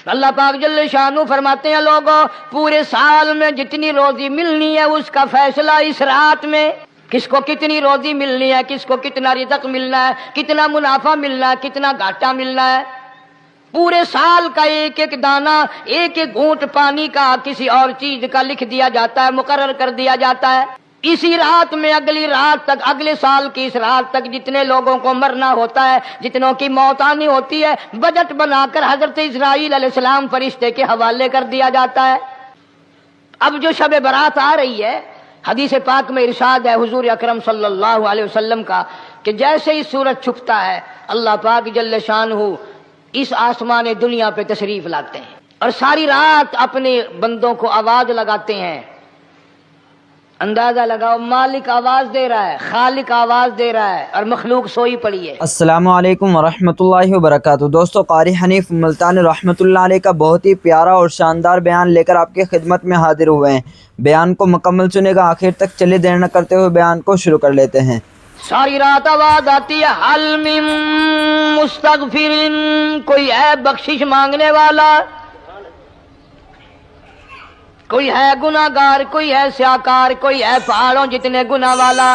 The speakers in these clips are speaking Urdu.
اللہ پاک جل شانو فرماتے ہیں لوگوں پورے سال میں جتنی روزی ملنی ہے اس کا فیصلہ اس رات میں، کس کو کتنی روزی ملنی ہے، کس کو کتنا رزق ملنا ہے، کتنا منافع ملنا ہے، کتنا گھاٹا ملنا ہے، پورے سال کا ایک ایک دانہ، ایک ایک گھونٹ پانی کا، کسی اور چیز کا لکھ دیا جاتا ہے، مقرر کر دیا جاتا ہے۔ اسی رات میں اگلی رات تک، اگلے سال کی اس رات تک جتنے لوگوں کو مرنا ہوتا ہے، جتنوں کی موت آنی ہوتی ہے، بجٹ بنا کر حضرت اسرائیل علیہ السلام فرشتے کے حوالے کر دیا جاتا ہے۔ اب جو شب برات آ رہی ہے، حدیث پاک میں ارشاد ہے حضور اکرم صلی اللہ علیہ وسلم کا کہ جیسے ہی سورج چھپتا ہے اللہ پاک جل شانہ اس آسمان دنیا پہ تشریف لاتے ہیں اور ساری رات اپنے بندوں کو آواز لگاتے ہیں۔ اندازہ لگاؤ، مالک آواز دے رہا ہے، خالق آواز دے رہا ہے اور مخلوق سوئی پڑی ہے۔ السلام علیکم ورحمۃ اللہ وبرکاتہ۔ دوستو، قاری حنیف ملتانی رحمۃ اللہ علیہ کا بہت ہی پیارا اور شاندار بیان لے کر آپ کی خدمت میں حاضر ہوئے ہیں۔ بیان کو مکمل سنے گا، آخر تک چلے دیر نہ کرتے ہوئے بیان کو شروع کر لیتے ہیں۔ ساری رات آواز آتی ہے، حل من مستغفر، کوئی ہے بخشش مانگنے والا، کوئی ہے گناہگار، کوئی ہے سیاکار، کوئی ہے پہاڑوں جتنے گناہ والا،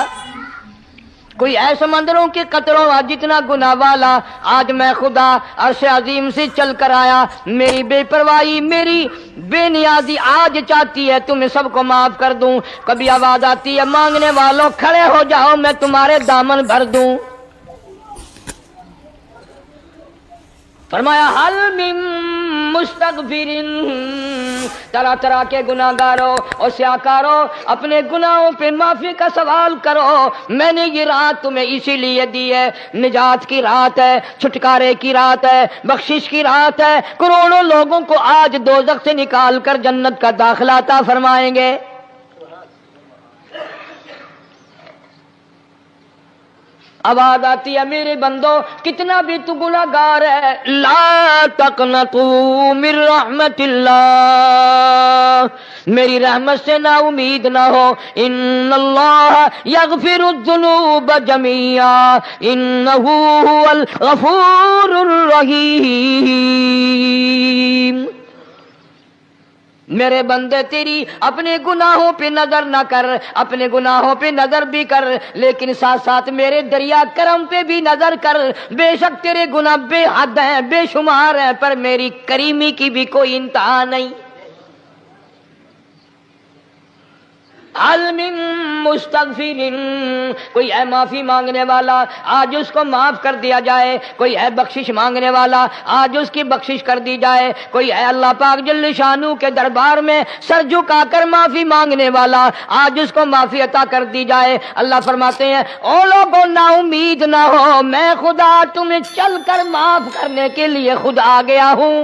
کوئی ہے سمندروں کے قطروں جتنا گناہ والا۔ آج میں خدا عرش عظیم سے چل کر آیا، میری بے پرواہی، میری بے نیازی آج چاہتی ہے تمہیں سب کو معاف کر دوں۔ کبھی آواز آتی ہے، مانگنے والوں کھڑے ہو جاؤ، میں تمہارے دامن بھر دوں۔ فرمایا حل من مستغفرین، طرح طرح کے گناہگاروں اور سیاکاروں اپنے گناہوں پہ معافی کا سوال کرو۔ میں نے یہ رات تمہیں اسی لیے دی ہے، نجات کی رات ہے، چھٹکارے کی رات ہے، بخشش کی رات ہے۔ کروڑوں لوگوں کو آج دوزخ سے نکال کر جنت کا داخلہ عطا فرمائیں گے۔ آواز آتی ہے، میرے بندو کتنا بھی تو گناہگار ہے، لا تقنطوا من رحمت اللہ، میری رحمت سے نا امید نہ ہو۔ ان اللہ یغفر الذنوب جميعا انہ هو الغفور الرحیم۔ میرے بندے تیری اپنے گناہوں پہ نظر نہ کر، اپنے گناہوں پہ نظر بھی کر، لیکن ساتھ ساتھ میرے دریا کرم پہ بھی نظر کر۔ بے شک تیرے گناہ بے حد ہیں، بے شمار ہیں، پر میری کریمی کی بھی کوئی انتہا نہیں۔ حل من مستغفرین، کوئی ہے معافی مانگنے والا، آج اس کو معاف کر دیا جائے۔ کوئی ہے بخشش مانگنے والا، آج اس کی بخشش کر دی جائے۔ کوئی ہے اللہ پاک جل شانو کے دربار میں سر جھکا کر معافی مانگنے والا، آج اس کو معافی عطا کر دی جائے۔ اللہ فرماتے ہیں، او لوگوں نا امید نہ ہو، میں خدا تمہیں چل کر معاف کرنے کے لیے خود آ گیا ہوں۔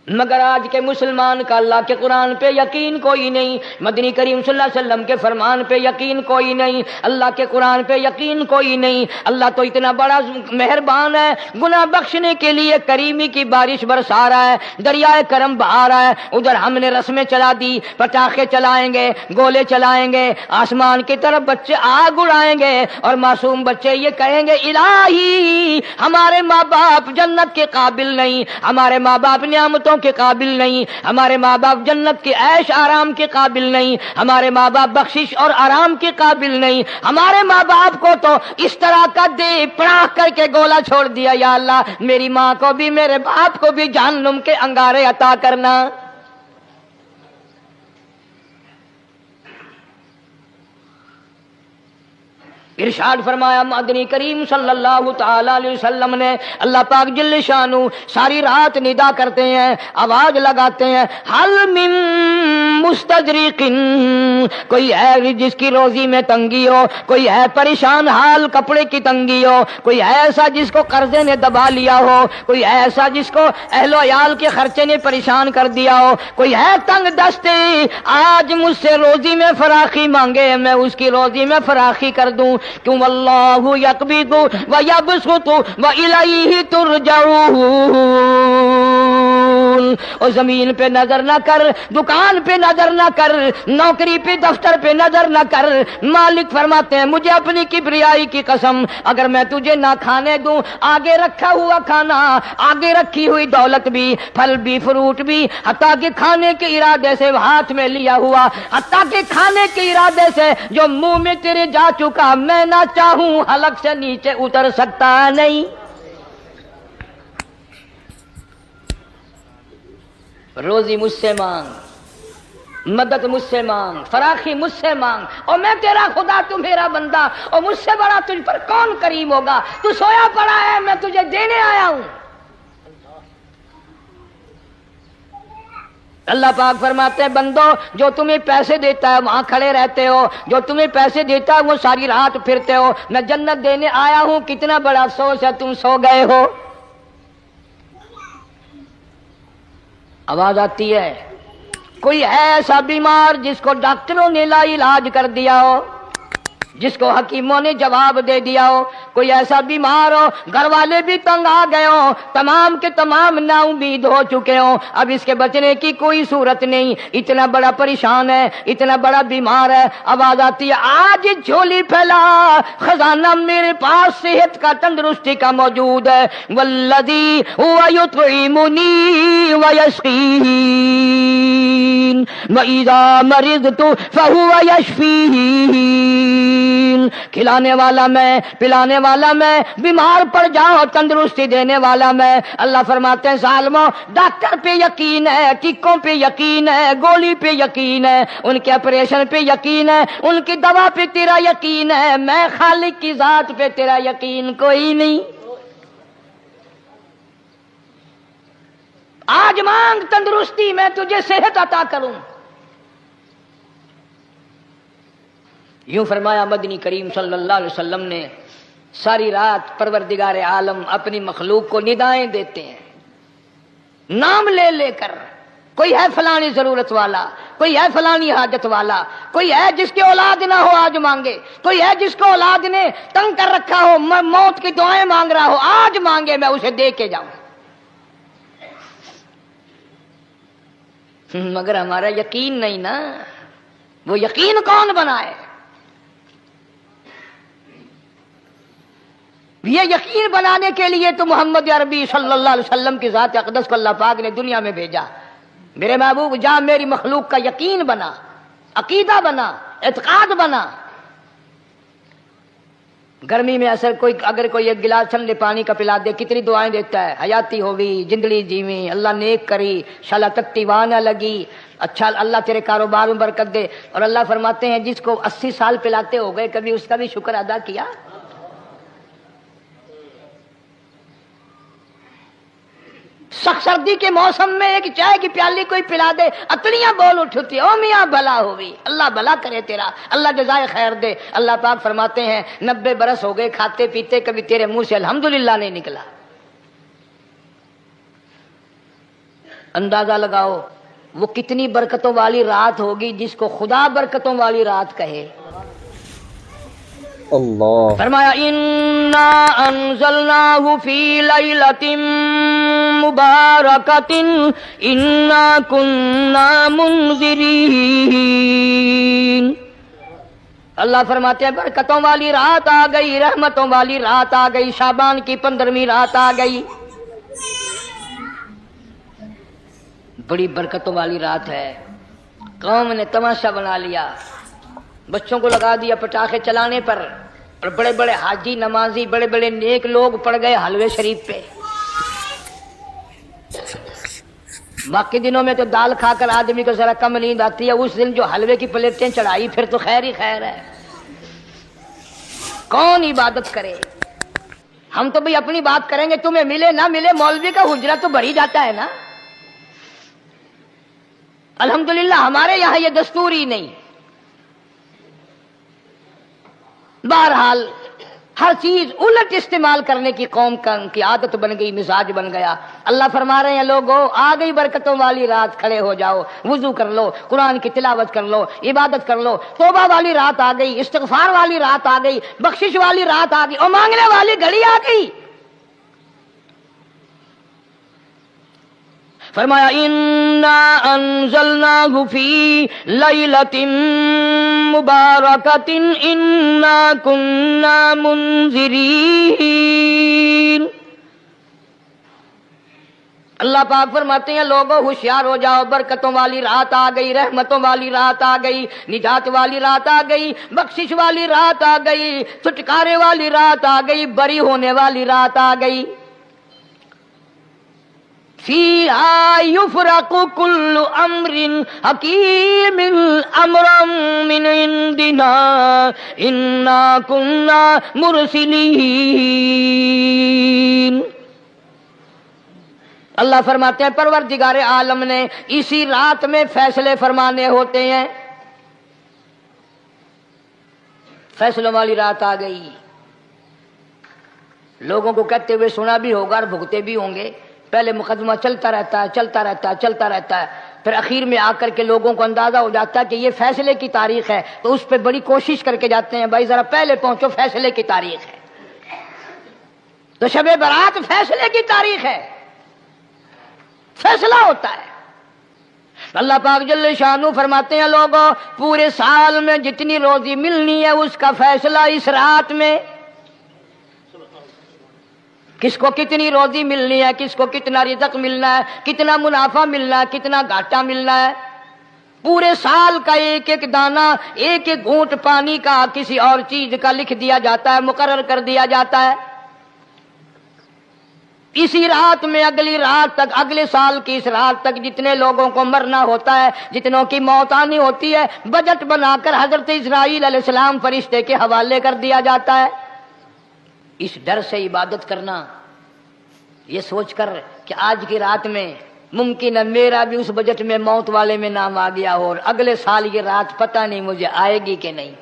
مگر آج کے مسلمان کا اللہ کے قرآن پہ یقین کوئی نہیں، مدنی کریم صلی اللہ علیہ وسلم کے فرمان پہ یقین کوئی نہیں، اللہ کے قرآن پہ یقین کوئی نہیں۔ اللہ تو اتنا بڑا مہربان ہے، گناہ بخشنے کے لیے کریمی کی بارش برسا رہا ہے، دریائے کرم بہا رہا ہے۔ ادھر ہم نے رسمیں چلا دی، پٹاخے چلائیں گے، گولے چلائیں گے، آسمان کی طرف بچے آگ اڑائیں گے اور معصوم بچے یہ کہیں گے، الہی ہمارے ماں باپ جنت کے قابل نہیں، ہمارے ماں باپ نعمتوں کے قابل نہیں، ہمارے ماں باپ جنت کے عیش آرام کے قابل نہیں، ہمارے ماں باپ بخشش اور آرام کے قابل نہیں، ہمارے ماں باپ کو تو اس طرح کا دے پڑاخ کر کے گولا چھوڑ دیا۔ یا اللہ میری ماں کو بھی میرے باپ کو بھی جہنم کے انگارے عطا کرنا۔ ارشاد فرمایا مدنی کریم صلی اللہ تعالی علیہ وسلم نے، اللہ پاک جل شانہ ساری رات ندا کرتے ہیں، آواز لگاتے ہیں، حل من مستدرک، کوئی ہے جس کی روزی میں تنگی ہو، کوئی ہے پریشان حال کپڑے کی تنگی ہو، کوئی ہے ایسا جس کو قرضے نے دبا لیا ہو، کوئی ہے ایسا جس کو اہل و عیال کے خرچے نے پریشان کر دیا ہو، کوئی ہے تنگ دستے، آج مجھ سے روزی میں فراخی مانگے، میں اس کی روزی میں فراخی کر دوں۔ کیوں اللہ یقبض ویبسط والیہ ترجعون، اور زمین پہ نظر نہ کر، دکان پہ نظر نہ کر، نوکری پہ دفتر پہ نظر نہ کر۔ مالک فرماتے ہیں مجھے اپنی کبریائی کی قسم، اگر میں تجھے نہ کھانے دوں، آگے رکھا ہوا کھانا، آگے رکھی ہوئی دولت بھی، پھل بھی، فروٹ بھی، حتیٰ کہ کھانے کے ارادے سے ہاتھ میں لیا ہوا، حتیٰ کہ کھانے کے ارادے سے جو منہ میں تیرے جا چکا، میں نہ چاہوں حلق سے نیچے اتر سکتا نہیں۔ روزی مجھ سے مانگ، مدد مجھ سے مانگ، فراخی مجھ سے مانگ، اور میں تیرا خدا، تو میرا بندہ، اور مجھ سے بڑا تجھ پر کون کریم ہوگا؟ تو سویا پڑا ہے، میں تجھے دینے آیا ہوں۔ اللہ پاک فرماتے ہیں بندو، جو تمہیں پیسے دیتا ہے وہاں کھڑے رہتے ہو، جو تمہیں پیسے دیتا ہے وہ ساری رات پھرتے ہو، میں جنت دینے آیا ہوں، کتنا بڑا افسوس ہے تم سو گئے ہو۔ آواز آتی ہے، کوئی ہے ایسا بیمار جس کو ڈاکٹروں نے لا علاج کر دیا ہو، جس کو حکیموں نے جواب دے دیا ہو؟ کوئی ایسا بیمار ہو، گھر والے بھی تنگ آ گئے ہوں، تمام کے تمام نا امید ہو چکے ہوں، اب اس کے بچنے کی کوئی صورت نہیں، اتنا بڑا پریشان ہے، اتنا بڑا بیمار ہے۔ آواز آتی ہے آج جھولی پھیلا، خزانہ میرے پاس صحت کا، تندرستی کا موجود ہے۔ والذی هو یطعمنی ویسقین وَإِذَا مَرِضْتُ فَهُوَ يَشْفِينِ، کھلانے والا میں، پلانے والا میں، بیمار پڑ جاؤ تندرستی دینے والا میں۔ اللہ فرماتے ہیں ظالموں، ڈاکٹر پہ یقین ہے، ٹیکوں پہ یقین ہے، گولی پہ یقین ہے، ان کے آپریشن پہ یقین ہے، ان کی دوا پہ تیرا یقین ہے، میں خالق کی ذات پہ تیرا یقین کوئی نہیں۔ آج مانگ تندرستی، میں تجھے صحت عطا کروں۔ یوں فرمایا مدنی کریم صلی اللہ علیہ وسلم نے۔ ساری رات پروردگار عالم اپنی مخلوق کو ندائیں دیتے ہیں، نام لے لے کر، کوئی ہے فلانی ضرورت والا، کوئی ہے فلانی حاجت والا، کوئی ہے جس کی اولاد نہ ہو آج مانگے، کوئی ہے جس کو اولاد نے تنگ کر رکھا ہو، موت کی دعائیں مانگ رہا ہو، آج مانگے میں اسے دے کے جاؤں۔ مگر ہمارا یقین نہیں نا، وہ یقین کون بنائے؟ یہ یقین بنانے کے لیے تو محمد عربی صلی اللہ علیہ وسلم کی ذات اقدس کو اللہ پاک نے دنیا میں بھیجا۔ میرے محبوب جا میری مخلوق کا یقین بنا، عقیدہ بنا، اعتقاد بنا۔ گرمی میں اگر کوئی ایک گلاس ٹھنڈے پانی کا پلا دے، کتنی دعائیں دیتا ہے، حیاتی ہوگی، جندڑی جیویں، اللہ نیک کری، شالا تکتی وانا لگی، اچھا اللہ تیرے کاروبار میں برکت دے۔ اور اللہ فرماتے ہیں جس کو 80 سال پلاتے ہو گئے، کبھی اس کا بھی شکر ادا کیا؟ سخت سردی کے موسم میں ایک چائے کی پیالی کوئی پلا دے، اتڑیاں بول اٹھتی، او میاں بھلا ہوئی، اللہ بھلا کرے تیرا، اللہ جزائے خیر دے۔ اللہ پاک فرماتے ہیں 90 برس ہو گئے کھاتے پیتے، کبھی تیرے منہ سے الحمدللہ نہیں نکلا۔ اندازہ لگاؤ وہ کتنی برکتوں والی رات ہوگی جس کو خدا برکتوں والی رات کہے۔ اللہ فرمایا انا انزلناہ فی لیلۃ مبارکۃ انا کننا منذرین۔ اللہ فرماتے ہیں برکتوں والی رات آ گئی، رحمتوں والی رات آ گئی، شعبان کی 15ویں رات آ گئی، بڑی برکتوں والی رات ہے۔ قوم نے تماشا بنا لیا، بچوں کو لگا دیا پٹاخے چلانے پر، اور بڑے بڑے حاجی نمازی، بڑے بڑے نیک لوگ پڑ گئے حلوے شریف پہ۔ باقی دنوں میں تو دال کھا کر آدمی کو ذرا کم نیند آتی ہے، اس دن جو حلوے کی پلیٹیں چڑھائی پھر تو خیر ہی خیر ہے۔ کون عبادت کرے؟ ہم تو بھئی اپنی بات کریں گے، تمہیں ملے نہ ملے، مولوی کا حجرہ تو بھر ہی جاتا ہے نا۔ الحمدللہ ہمارے یہاں یہ دستور ہی نہیں۔ بہرحال ہر چیز الٹ استعمال کرنے کی قوم کی عادت بن گئی، مزاج بن گیا۔ اللہ فرما رہے ہیں لوگوں آ گئی برکتوں والی رات، کھڑے ہو جاؤ، وضو کر لو، قرآن کی تلاوت کر لو، عبادت کر لو، توبہ والی رات آ گئی، استغفار والی رات آ گئی، بخشش والی رات آ گئی، اور مانگنے والی گھڑی آ گئی۔ فرمایا انا انزلناہ فی لیلۃ مبارکۃ انا کننا منذرین۔ اللہ پاک فرماتے ہیں لوگوں ہوشیار ہو جاؤ، برکتوں والی رات آ گئی، رحمتوں والی رات آ گئی، نجات والی رات آ گئی، بخشش والی رات آ گئی، چھٹکارے والی رات آ گئی، بری ہونے والی رات آ گئی۔ فیہا یفرق کل امر حکیم امرا من عندنا انا کنا مرسلین۔ اللہ فرماتے ہیں پروردگار عالم نے اسی رات میں فیصلے فرمانے ہوتے ہیں۔ فیصلوں والی رات آ گئی، لوگوں کو کہتے ہوئے سنا بھی ہوگا اور بھگتے بھی ہوں گے۔ پہلے مقدمہ چلتا رہتا ہے، چلتا رہتا ہے، چلتا رہتا ہے، پھر اخیر میں آ کر کے لوگوں کو اندازہ ہو جاتا ہے کہ یہ فیصلے کی تاریخ ہے، تو اس پہ بڑی کوشش کر کے جاتے ہیں بھائی ذرا پہلے پہنچو، فیصلے کی تاریخ ہے۔ تو شب برات فیصلے کی تاریخ ہے، فیصلہ ہوتا ہے۔ اللہ پاک جل شانہ فرماتے ہیں لوگوں پورے سال میں جتنی روزی ملنی ہے اس کا فیصلہ اس رات میں۔ کس کو کتنی روزی ملنی ہے، کس کو کتنا رزق ملنا ہے، کتنا منافع ملنا ہے، کتنا گھاٹا ملنا ہے، پورے سال کا ایک ایک دانہ، ایک ایک گھونٹ پانی کا کسی اور چیز کا لکھ دیا جاتا ہے، مقرر کر دیا جاتا ہے۔ اسی رات میں اگلی رات تک، اگلے سال کی اس رات تک جتنے لوگوں کو مرنا ہوتا ہے، جتنوں کی موت آنی ہوتی ہے، بجٹ بنا کر حضرت اسرائیل علیہ السلام فرشتے کے حوالے کر دیا جاتا ہے۔ اس ڈر سے عبادت کرنا، یہ سوچ کر کہ آج کی رات میں ممکن ہے میرا بھی اس بجٹ میں موت والے میں نام آ گیا ہو، اور اگلے سال یہ رات پتہ نہیں مجھے آئے گی کہ نہیں۔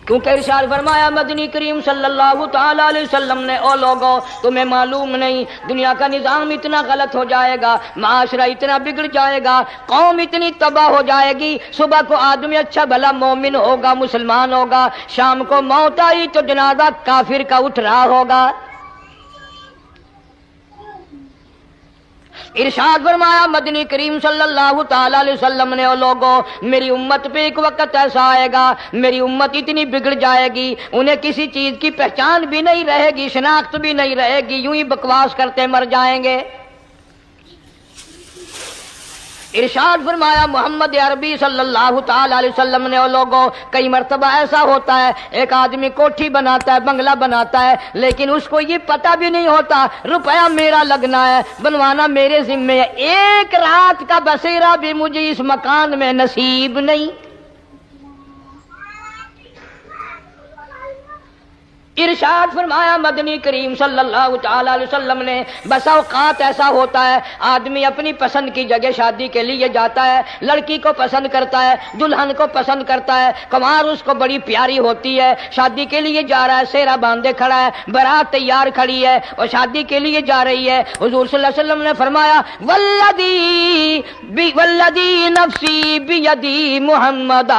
کیونکہ ارشاد فرمایا مدنی کریم صلی اللہ تعالی علیہ وسلم نے او لوگوں تمہیں معلوم نہیں دنیا کا نظام اتنا غلط ہو جائے گا، معاشرہ اتنا بگڑ جائے گا، قوم اتنی تباہ ہو جائے گی، صبح کو آدمی اچھا بھلا مومن ہوگا، مسلمان ہوگا، شام کو موت آئی تو جنازہ کافر کا اٹھ رہا ہوگا۔ ارشاد فرمایا مدنی کریم صلی اللہ تعالی علیہ وسلم نے او لوگوں میری امت پہ ایک وقت ایسا آئے گا، میری امت اتنی بگڑ جائے گی، انہیں کسی چیز کی پہچان بھی نہیں رہے گی، شناخت بھی نہیں رہے گی، یوں ہی بکواس کرتے مر جائیں گے۔ ارشاد فرمایا محمد عربی صلی اللہ تعالی علیہ وسلم نے او لوگوں کئی مرتبہ ایسا ہوتا ہے ایک آدمی کوٹھی بناتا ہے، بنگلہ بناتا ہے، لیکن اس کو یہ پتہ بھی نہیں ہوتا روپیہ میرا لگنا ہے، بنوانا میرے ذمے ہے، ایک رات کا بسیرا بھی مجھے اس مکان میں نصیب نہیں۔ ارشاد فرمایا مدنی کریم صلی اللہ تعالی علیہ وسلم نے بس اوقات ایسا ہوتا ہے آدمی اپنی پسند کی جگہ شادی کے لیے جاتا ہے، لڑکی کو پسند کرتا ہے، دلہن کو پسند کرتا ہے، کمار اس کو بڑی پیاری ہوتی ہے، شادی کے لیے جا رہا ہے، سہرا باندھے کھڑا ہے، بارات تیار کھڑی ہے اور شادی کے لیے جا رہی ہے۔ حضور صلی اللہ علیہ وسلم نے فرمایا والذی نفسی بیدی محمد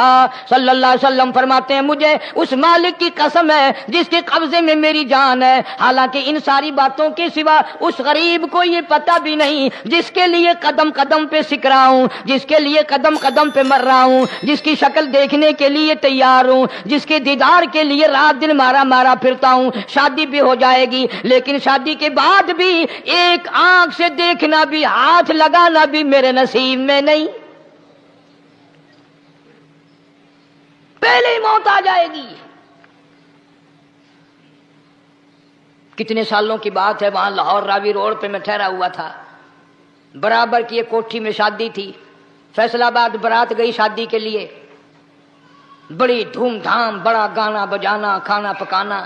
صلی اللہ علیہ وسلم فرماتے ہیں مجھے اس مالک کی قسم ہے جس کے قبضے میں میری جان ہے، حالانکہ ان ساری باتوں کے سوا اس غریب کو یہ پتہ بھی نہیں جس کے لیے قدم قدم پہ سکھ رہا ہوں، جس کے لیے قدم قدم پہ مر رہا ہوں، جس کی شکل دیکھنے کے لیے تیار ہوں، جس کے دیدار کے لیے رات دن مارا مارا پھرتا ہوں۔ شادی بھی ہو جائے گی لیکن شادی کے بعد بھی ایک آنکھ سے دیکھنا بھی، ہاتھ لگانا بھی میرے نصیب میں نہیں، پہلے ہی موت آ جائے گی۔ کتنے سالوں کی بات ہے، وہاں لاہور راوی روڈ پہ میں ٹھہرا ہوا تھا، برابر کی ایک کوٹھی میں شادی تھی، فیصل آباد برات گئی شادی کے لیے، بڑی دھوم دھام، بڑا گانا بجانا، کھانا پکانا،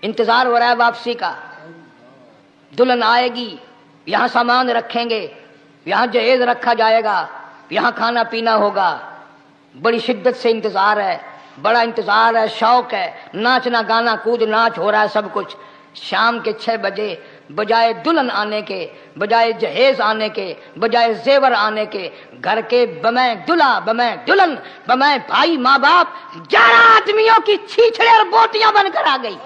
انتظار ہو رہا ہے واپسی کا، دلہن آئے گی، یہاں سامان رکھیں گے، یہاں جہیز رکھا جائے گا، یہاں کھانا پینا ہوگا، بڑی شدت سے انتظار ہے، بڑا انتظار ہے، شوق ہے، ناچنا گانا کود ناچ ہو رہا ہے سب کچھ۔ شام کے 6 بجے بجائے دلہن آنے کے، بجائے جہیز آنے کے، بجائے زیور آنے کے، گھر کے بمیں دلہا، بمیں دلہن، بمیں بھائی ماں باپ 11 آدمیوں کی چھیچڑے اور بوٹیاں بن کر آ گئی۔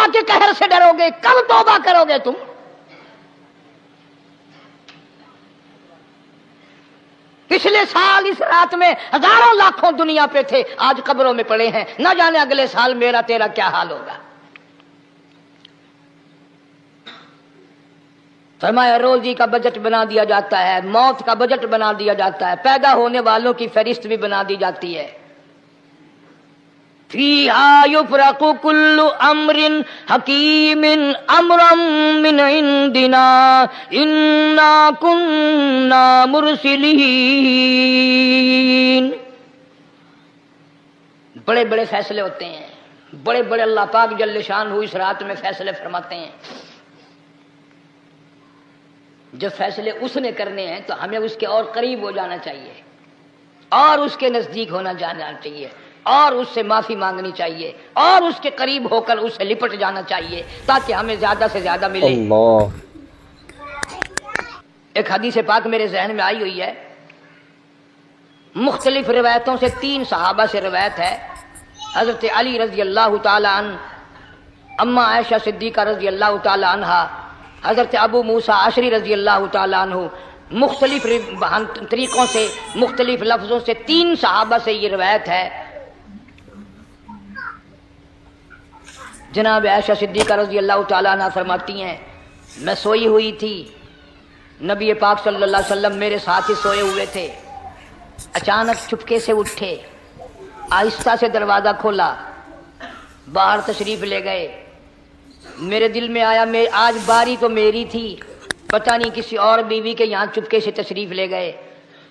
اللہ کے قہر سے ڈرو گے؟ کب توبہ کرو گے تم؟ پچھلے سال اس رات میں ہزاروں لاکھوں دنیا پہ تھے، آج قبروں میں پڑے ہیں، نہ جانے اگلے سال میرا تیرا کیا حال ہوگا۔ فرمایا روزی کا بجٹ بنا دیا جاتا ہے، موت کا بجٹ بنا دیا جاتا ہے، پیدا ہونے والوں کی فہرست بھی بنا دی جاتی ہے۔ فیہا یفرق کل امر حکیم امرا من عندنا انا کننا مرسلین۔ بڑے بڑے فیصلے ہوتے ہیں، بڑے بڑے اللہ پاک جل شانہ اس رات میں فیصلے فرماتے ہیں۔ جب فیصلے اس نے کرنے ہیں تو ہمیں اس کے اور قریب ہو جانا چاہیے، اور اس کے نزدیک ہونا جانا چاہیے، اور اس سے معافی مانگنی چاہیے، اور اس کے قریب ہو کر اس سے لپٹ جانا چاہیے تاکہ ہمیں زیادہ سے زیادہ ملے۔ اللہ۔ ایک حدیث پاک میرے ذہن میں آئی ہوئی ہے، مختلف روایتوں سے 3 صحابہ سے روایت ہے، حضرت علی رضی اللہ تعالی عنہ، اما عائشہ صدیقہ رضی اللہ تعالی عنہا، حضرت ابو موسیٰ اشعری رضی اللہ تعالی عنہ، مختلف طریقوں سے مختلف لفظوں سے 3 صحابہ سے یہ روایت ہے۔ جناب عائشہ صدیقہ رضی اللہ تعالی عنہ فرماتی ہیں میں سوئی ہوئی تھی، نبی پاک صلی اللہ علیہ وسلم میرے ساتھ ہی سوئے ہوئے تھے، اچانک چپکے سے اٹھے، آہستہ سے دروازہ کھولا، باہر تشریف لے گئے۔ میرے دل میں آیا میں آج باری تو میری تھی، پتہ نہیں کسی اور بیوی کے یہاں چپکے سے تشریف لے گئے۔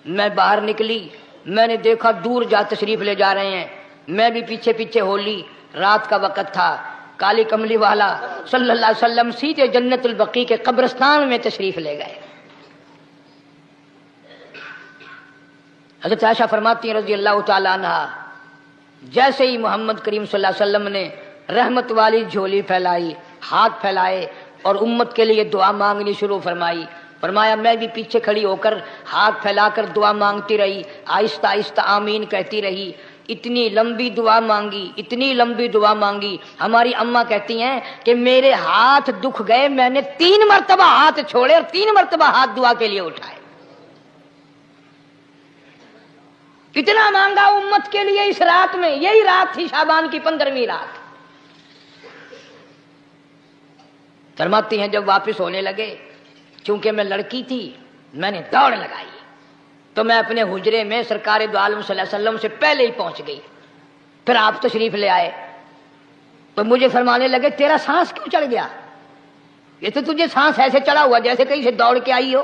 میں باہر نکلی، میں نے دیکھا دور جا تشریف لے جا رہے ہیں، میں بھی پیچھے پیچھے ہو لی۔ رات کا وقت تھا، کالی کملی والا صلی اللہ علیہ وسلم سیدھے جنت البقیع کے قبرستان میں تشریف لے گئے۔ حضرت عائشہ فرماتی ہیں رضی اللہ تعالی عنہ، جیسے ہی محمد کریم صلی اللہ علیہ وسلم نے رحمت والی جھولی پھیلائی، ہاتھ پھیلائے اور امت کے لیے دعا مانگنی شروع فرمائی، فرمایا میں بھی پیچھے کھڑی ہو کر ہاتھ پھیلا کر دعا مانگتی رہی، آہستہ آہستہ آمین کہتی رہی۔ اتنی لمبی دعا مانگی، اتنی لمبی دعا مانگی، ہماری اماں کہتی ہیں کہ میرے ہاتھ دکھ گئے، میں نے 3 مرتبہ ہاتھ چھوڑے اور 3 مرتبہ ہاتھ دعا کے لیے اٹھائے۔ کتنا مانگا امت کے لیے اس رات میں، یہی رات تھی شعبان کی 15ویں رات۔ فرماتی ہیں جب واپس ہونے لگے، چونکہ میں لڑکی تھی میں نے دوڑ لگائی تو میں اپنے حجرے میں سرکار دو عالم صلی اللہ علیہ وسلم سے پہلے ہی پہنچ گئی۔ پھر آپ تشریف لے آئے تو مجھے فرمانے لگے تیرا سانس کیوں چڑھ گیا؟ یہ تو تجھے سانس ایسے چڑھا ہوا جیسے کہیں سے دوڑ کے آئی ہو۔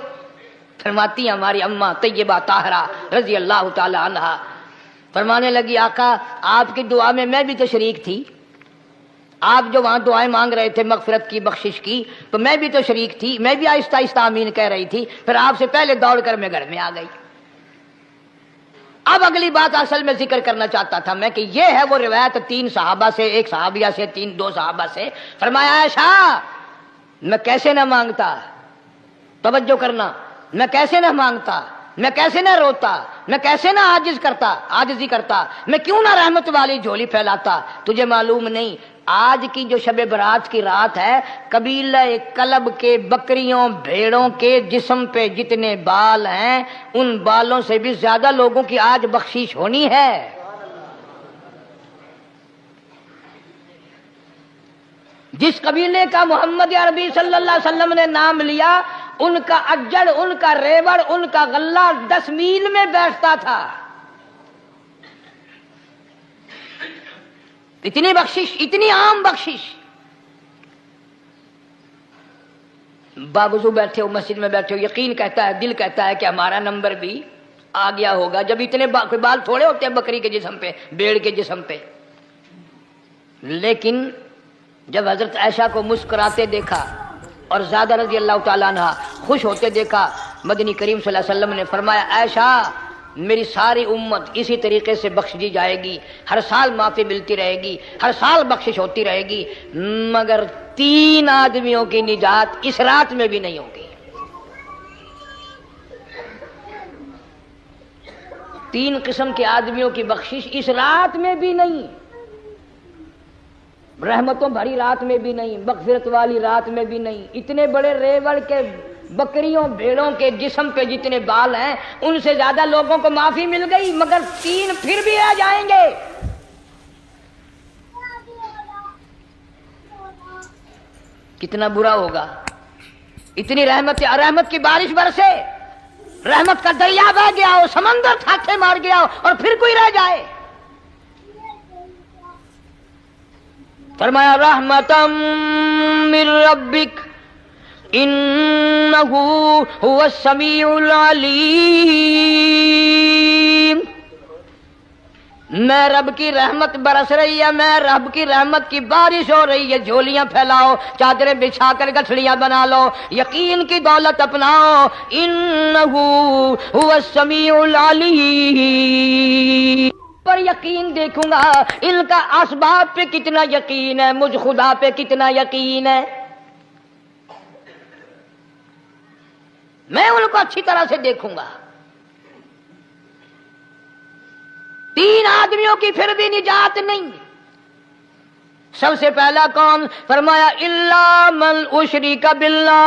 فرماتی ہیں ہماری اماں طیبہ طاہرہ رضی اللہ تعالی عنہا، فرمانے لگی آقا آپ کی دعا میں میں بھی تو شریک تھی، آپ جو وہاں دعائیں مانگ رہے تھے مغفرت کی بخشش کی تو میں بھی تو شریک تھی، میں بھی آہستہ آہستہ آمین کہہ رہی تھی، پھر آپ سے پہلے دوڑ کر میں گھر میں آ گئی۔ اب اگلی بات اصل میں ذکر کرنا چاہتا تھا میں کہ یہ ہے وہ روایت 3 صحابہ سے، ایک صحابیہ سے، 2 صحابہ سے۔ فرمایا عائشہ میں کیسے نہ مانگتا، توجہ کرنا، میں کیسے نہ مانگتا، میں کیسے نہ روتا، میں کیسے نہ عاجزی کرتا، میں کیوں نہ رحمت والی جھولی پھیلاتا۔ تجھے معلوم نہیں آج کی جو شب برات کی رات ہے، قبیلہ کلب کے بکریوں بھیڑوں کے جسم پہ جتنے بال ہیں ان بالوں سے بھی زیادہ لوگوں کی آج بخشش ہونی ہے۔ جس قبیلے کا محمد عربی صلی اللہ علیہ وسلم نے نام لیا، ان کا اجڑ، ان کا ریوڑ، ان کا غلہ 10 میل میں بیٹھتا تھا۔ اتنی بخشش، اتنی عام بخشش۔ باوضو بیٹھے ہو، مسجد میں بیٹھے ہو، یقین کہتا ہے، دل کہتا ہے کہ ہمارا نمبر بھی آ گیا ہوگا، جب اتنے کوئی بال تھوڑے ہوتے ہیں بکری کے جسم پہ، بھیڑ کے جسم پہ۔ لیکن جب حضرت عائشہ کو مسکراتے دیکھا اور زیادہ رضی اللہ تعالیٰ عنہ خوش ہوتے دیکھا، مدنی کریم صلی اللہ علیہ وسلم نے فرمایا عائشہ میری ساری امت اسی طریقے سے بخش دی جائے گی، ہر سال معافی ملتی رہے گی، ہر سال بخشش ہوتی رہے گی، مگر 3 آدمیوں کی نجات اس رات میں بھی نہیں ہوگی۔ 3 قسم کے آدمیوں کی بخشش اس رات میں بھی نہیں۔ رحمتوں بھری رات میں بھی نہیں، مغفرت والی رات میں بھی نہیں. اتنے بڑے ریوڑ کے بکریوں بھیڑوں کے جسم پہ جتنے بال ہیں ان سے زیادہ لوگوں کو معافی مل گئی، مگر 3 پھر بھی آ جائیں گے. کتنا برا ہوگا. اتنی رحمت کی بارش برسے، رحمت کا دریا بہ گیا ہو، سمندر تھاکے مار گیا ہو اور پھر کوئی رہ جائے. فرمایا رحمتم من ربک انہ هو السمیع العلیم. میں رب کی رحمت برس رہی ہے، میں رب کی رحمت کی بارش ہو رہی ہے. جھولیاں پھیلاؤ، چادریں بچھا کر گٹھڑیاں بنا لو، یقین کی دولت اپناؤ. انہ هو السمیع العلیم. پر یقین دیکھوں گا ان کا اسباب پہ کتنا یقین ہے، مجھ خدا پہ کتنا یقین ہے. میں ان کو اچھی طرح سے دیکھوں گا. 3 آدمیوں کی پھر بھی نجات نہیں. سب سے پہلا کون؟ فرمایا الا من اشرک باللہ،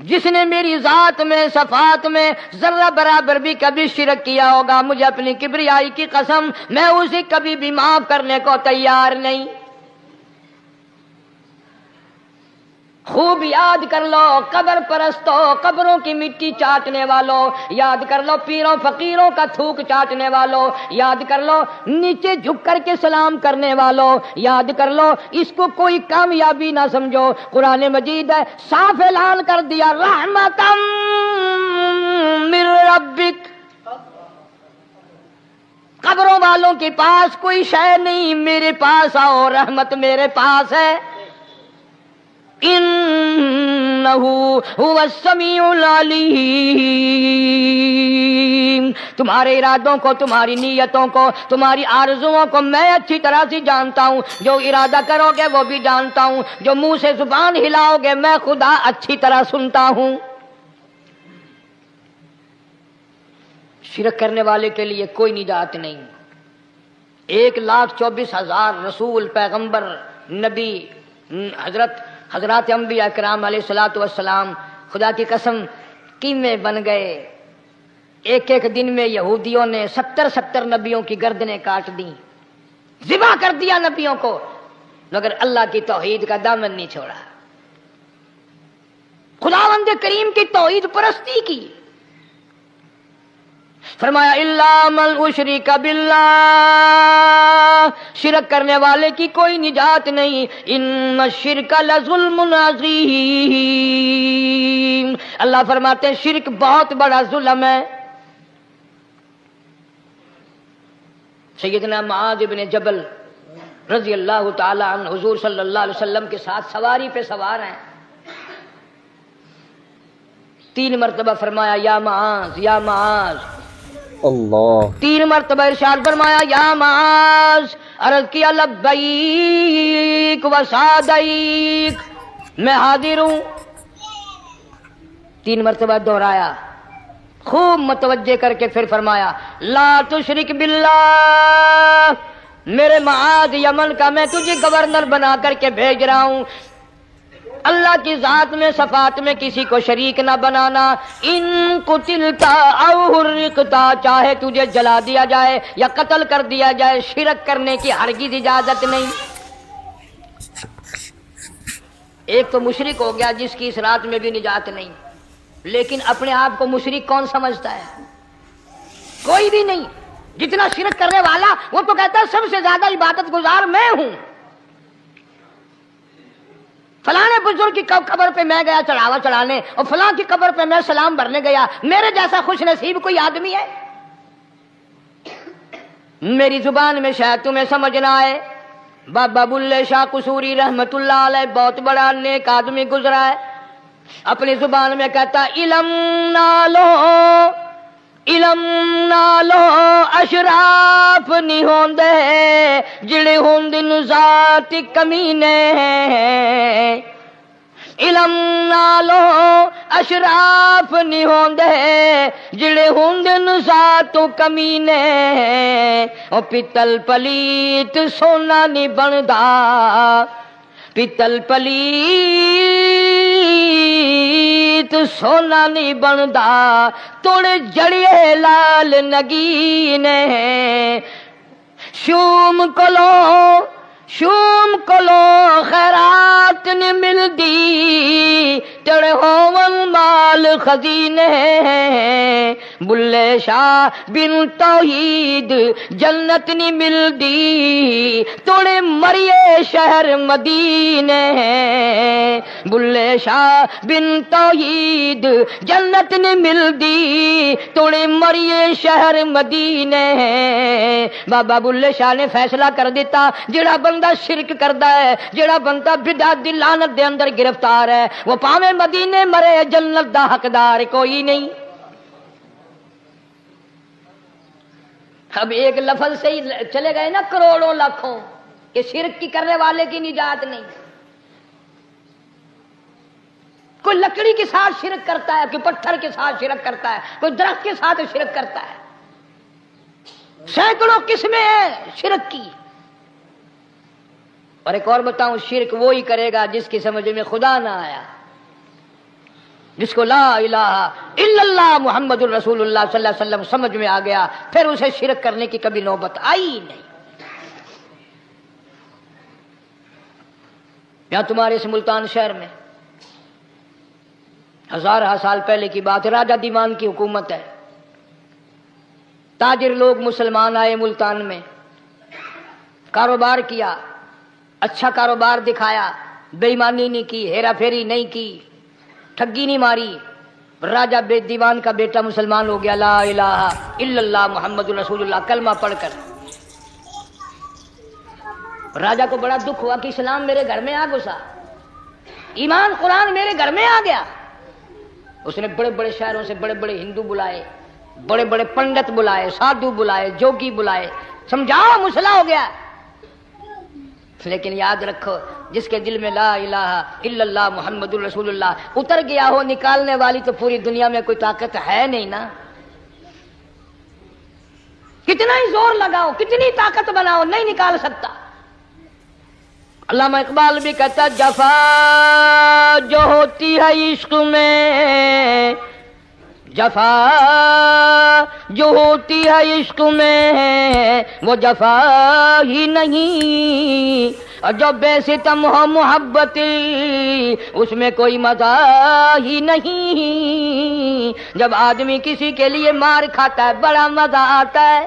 جس نے میری ذات میں صفات میں ذرہ برابر بھی کبھی شرک کیا ہوگا، مجھے اپنی کبریائی کی قسم میں اسے کبھی بھی معاف کرنے کو تیار نہیں. خوب یاد کر لو قبر پرستوں، قبروں کی مٹی چاٹنے والوں، یاد کر لو پیروں فقیروں کا تھوک چاٹنے والوں، یاد کر لو نیچے جھک کر کے سلام کرنے والوں، یاد کر لو اس کو کوئی کامیابی نہ سمجھو. قرآن مجید ہے صاف اعلان کر دیا رحمتم من ربک. قبروں والوں کے پاس کوئی شے نہیں، میرے پاس آؤ، رحمت میرے پاس ہے. انہ هو السمیع العلیم. تمہارے ارادوں کو، تمہاری نیتوں کو، تمہاری آرزوؤں کو میں اچھی طرح سے جانتا ہوں. جو ارادہ کرو گے وہ بھی جانتا ہوں، جو منہ سے زبان ہلاؤ گے میں خدا اچھی طرح سنتا ہوں. شرک کرنے والے کے لیے کوئی نجات نہیں. 1,24,000 رسول، پیغمبر، نبی، حضرات انبیاء کرام علیہ الصلوۃ والسلام خدا کی قسم قیمے بن گئے. ایک دن میں یہودیوں نے 70 نبیوں کی گردنیں کاٹ دیں، ذبح کر دیا نبیوں کو، مگر اللہ کی توحید کا دامن نہیں چھوڑا. خداوند کریم کی توحید پرستی کی. فرمایا الا من اشرک باللہ، شرک کرنے والے کی کوئی نجات نہیں. ان الشرک لظلم عظیم. اللہ فرماتے ہیں شرک بہت بڑا ظلم ہے. سیدنا معاذ بن جبل رضی اللہ تعالی عنہ حضور صلی اللہ علیہ وسلم کے ساتھ سواری پہ سوار ہیں. 3 مرتبہ فرمایا یا معاذ یا معاذ اللہ. 3 مرتبہ ارشاد فرمایا یا معاذ. عرض کیا لبیک و سعدیک، میں حاضر ہوں. 3 مرتبہ دہرایا، خوب متوجہ کر کے پھر فرمایا لا تشرک باللہ. میرے معاذ یمن کا میں تجھے گورنر بنا کر کے بھیج رہا ہوں، اللہ کی ذات میں صفات میں کسی کو شریک نہ بنانا. ان قتلتا او حرقتا، چاہے تجھے جلا دیا جائے یا قتل کر دیا جائے، شرک کرنے کی ہرگز اجازت نہیں. ایک تو مشرک ہو گیا جس کی اس رات میں بھی نجات نہیں، لیکن اپنے آپ کو مشرک کون سمجھتا ہے؟ کوئی بھی نہیں. جتنا شرک کرنے والا وہ تو کہتا ہے سب سے زیادہ عبادت گزار میں ہوں. فلاں بزرگ کی قبر پہ میں گیا چڑھاوا چڑھانے، اور فلاں کی قبر پہ میں سلام بھرنے گیا. میرے جیسا خوش نصیب کوئی آدمی ہے؟ میری زبان میں شاید تمہیں سمجھ نہ آئے. بابا بلے شاہ قصوری رحمت اللہ علیہ بہت بڑا نیک آدمی گزرا ہے. اپنی زبان میں کہتا علم نالو اشراف نہیں ہوندے جڑے ہوندے ذات کمینے. علم نالوں اشراف نہیں ہوندے جڑے ہوندے ساتوں کمینے او پتل پلیت سونا نہیں بندا پتل پلیت سونا نہیں بندا توڑے جڑیے لال نگینے شوم کلو خیرات نہیں ملدی تڑے ہون مال خزینے بلے شاہ بن توحید جنت نہیں ملدی توڑے مریے شہر مدینے بلے شاہ بن توحید جنت نہیں ملدی توڑے مریے شہر مدینے بابا بلے شاہ نے فیصلہ کر دیتا جڑا بندہ شرک کردا ہے جڑا بندہ بدعت دی لعنت دے اندر گرفتار ہے وہ پاویں مدینے مرے جنت دا حقدار کوئی نہیں. اب ایک لفظ سے ہی چلے گئے نا کروڑوں لاکھوں کہ شرک کی کرنے والے کی نجات نہیں. کوئی لکڑی کے ساتھ شرک کرتا ہے کوئی پتھر کے ساتھ شرک کرتا ہے کوئی درخت کے ساتھ شرک کرتا ہے. سینکڑوں قسمیں ہیں شرک کی. اور ایک اور بتاؤں شرک وہی کرے گا جس کی سمجھ میں خدا نہ آیا جس کو لا الہ الا اللہ محمد الرسول اللہ صلی اللہ علیہ وسلم سمجھ میں آ گیا پھر اسے شرک کرنے کی کبھی نوبت آئی نہیں. یہاں تمہارے اس ملتان شہر میں ہزارہ سال پہلے کی بات ہے راجہ دیوان کی حکومت ہے. تاجر لوگ مسلمان آئے ملتان میں کاروبار کیا اچھا کاروبار دکھایا بے ایمانی نہیں کی ہیرا پھیری نہیں کی ٹھگی نہیں ماری. راجہ بے دیوان کا بیٹا مسلمان ہو گیا لا الہ الا اللہ محمد رسول اللہ کلمہ پڑھ کر. راجہ کو بڑا دکھ ہوا کہ اسلام میرے گھر میں آ گھسا ایمان قرآن میرے گھر میں آ گیا. اس نے بڑے بڑے شہروں سے بڑے بڑے ہندو بلائے بڑے بڑے پنڈت بلائے سادھو بلائے جوگی بلائے سمجھاؤ مسئلہ ہو گیا. لیکن یاد رکھو جس کے دل میں لا الہ الا اللہ محمد الرسول اللہ اتر گیا ہو نکالنے والی تو پوری دنیا میں کوئی طاقت ہے نہیں نا. کتنا ہی زور لگاؤ کتنی طاقت بناؤ نہیں نکال سکتا. علامہ اقبال بھی کہتا جفا جو ہوتی ہے عشق میں جفا جو ہوتی ہے عشق میں وہ جفا ہی نہیں اور جو بے ستم ہو محبت اس میں کوئی مزہ ہی نہیں. جب آدمی کسی کے لیے مار کھاتا ہے بڑا مزہ آتا ہے.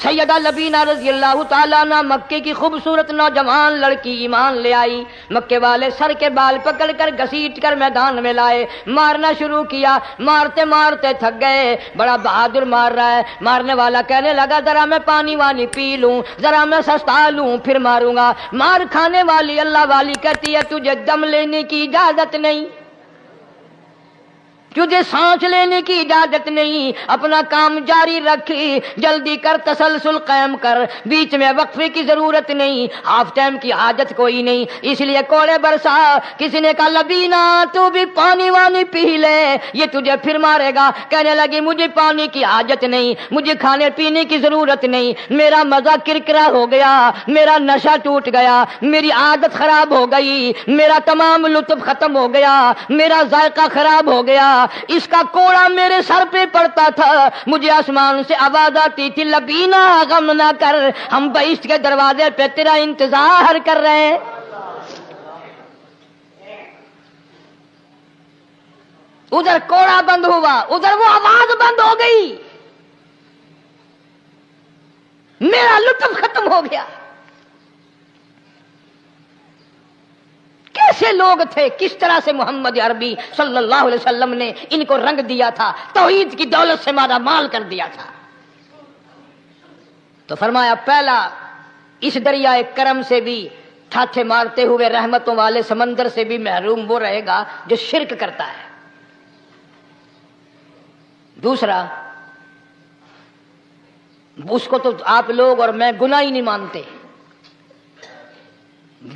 سیدہ لبینہ رضی اللہ تعالیٰ عنہ مکے کی خوبصورت نوجوان لڑکی ایمان لے آئی. مکے والے سر کے بال پکڑ کر گھسیٹ کر میدان میں لائے مارنا شروع کیا. مارتے مارتے تھک گئے بڑا بہادر مار رہا ہے. مارنے والا کہنے لگا ذرا میں پانی وانی پی لوں ذرا میں سستا لوں پھر ماروں گا. مار کھانے والی اللہ والی کہتی ہے تجھے دم لینے کی اجازت نہیں تجھے سانس لینے کی اجازت نہیں. اپنا کام جاری رکھ جلدی کر تسلسل قائم کر بیچ میں وقفے کی ضرورت نہیں ہاف ٹائم کی حاجت کوئی نہیں. اس لیے کوڑے برسا. کسی نے کہا لبینہ تو بھی پانی وانی پی لے یہ تجھے پھر مارے گا. کہنے لگی مجھے پانی کی حاجت نہیں مجھے کھانے پینے کی ضرورت نہیں میرا مزہ کرکرا ہو گیا میرا نشہ ٹوٹ گیا میری عادت خراب ہو گئی میرا تمام لطف ختم ہو گیا میرا ذائقہ خراب ہو گیا. اس کا کوڑا میرے سر پہ پڑتا تھا مجھے آسمان سے آواز آتی تھی لبینہ غم نہ کر ہم بہشت کے دروازے پہ تیرا انتظار کر رہے ہیں. ادھر کوڑا بند ہوا ادھر وہ آواز بند ہو گئی میرا لطف ختم ہو گیا. کیسے لوگ تھے کس طرح سے محمد عربی صلی اللہ علیہ وسلم نے ان کو رنگ دیا تھا توحید کی دولت سے مالا مال کر دیا تھا. تو فرمایا پہلا اس دریائے کرم سے بھی ٹھاٹھے مارتے ہوئے رحمتوں والے سمندر سے بھی محروم وہ رہے گا جو شرک کرتا ہے. دوسرا اس کو تو آپ لوگ اور میں گناہ ہی نہیں مانتے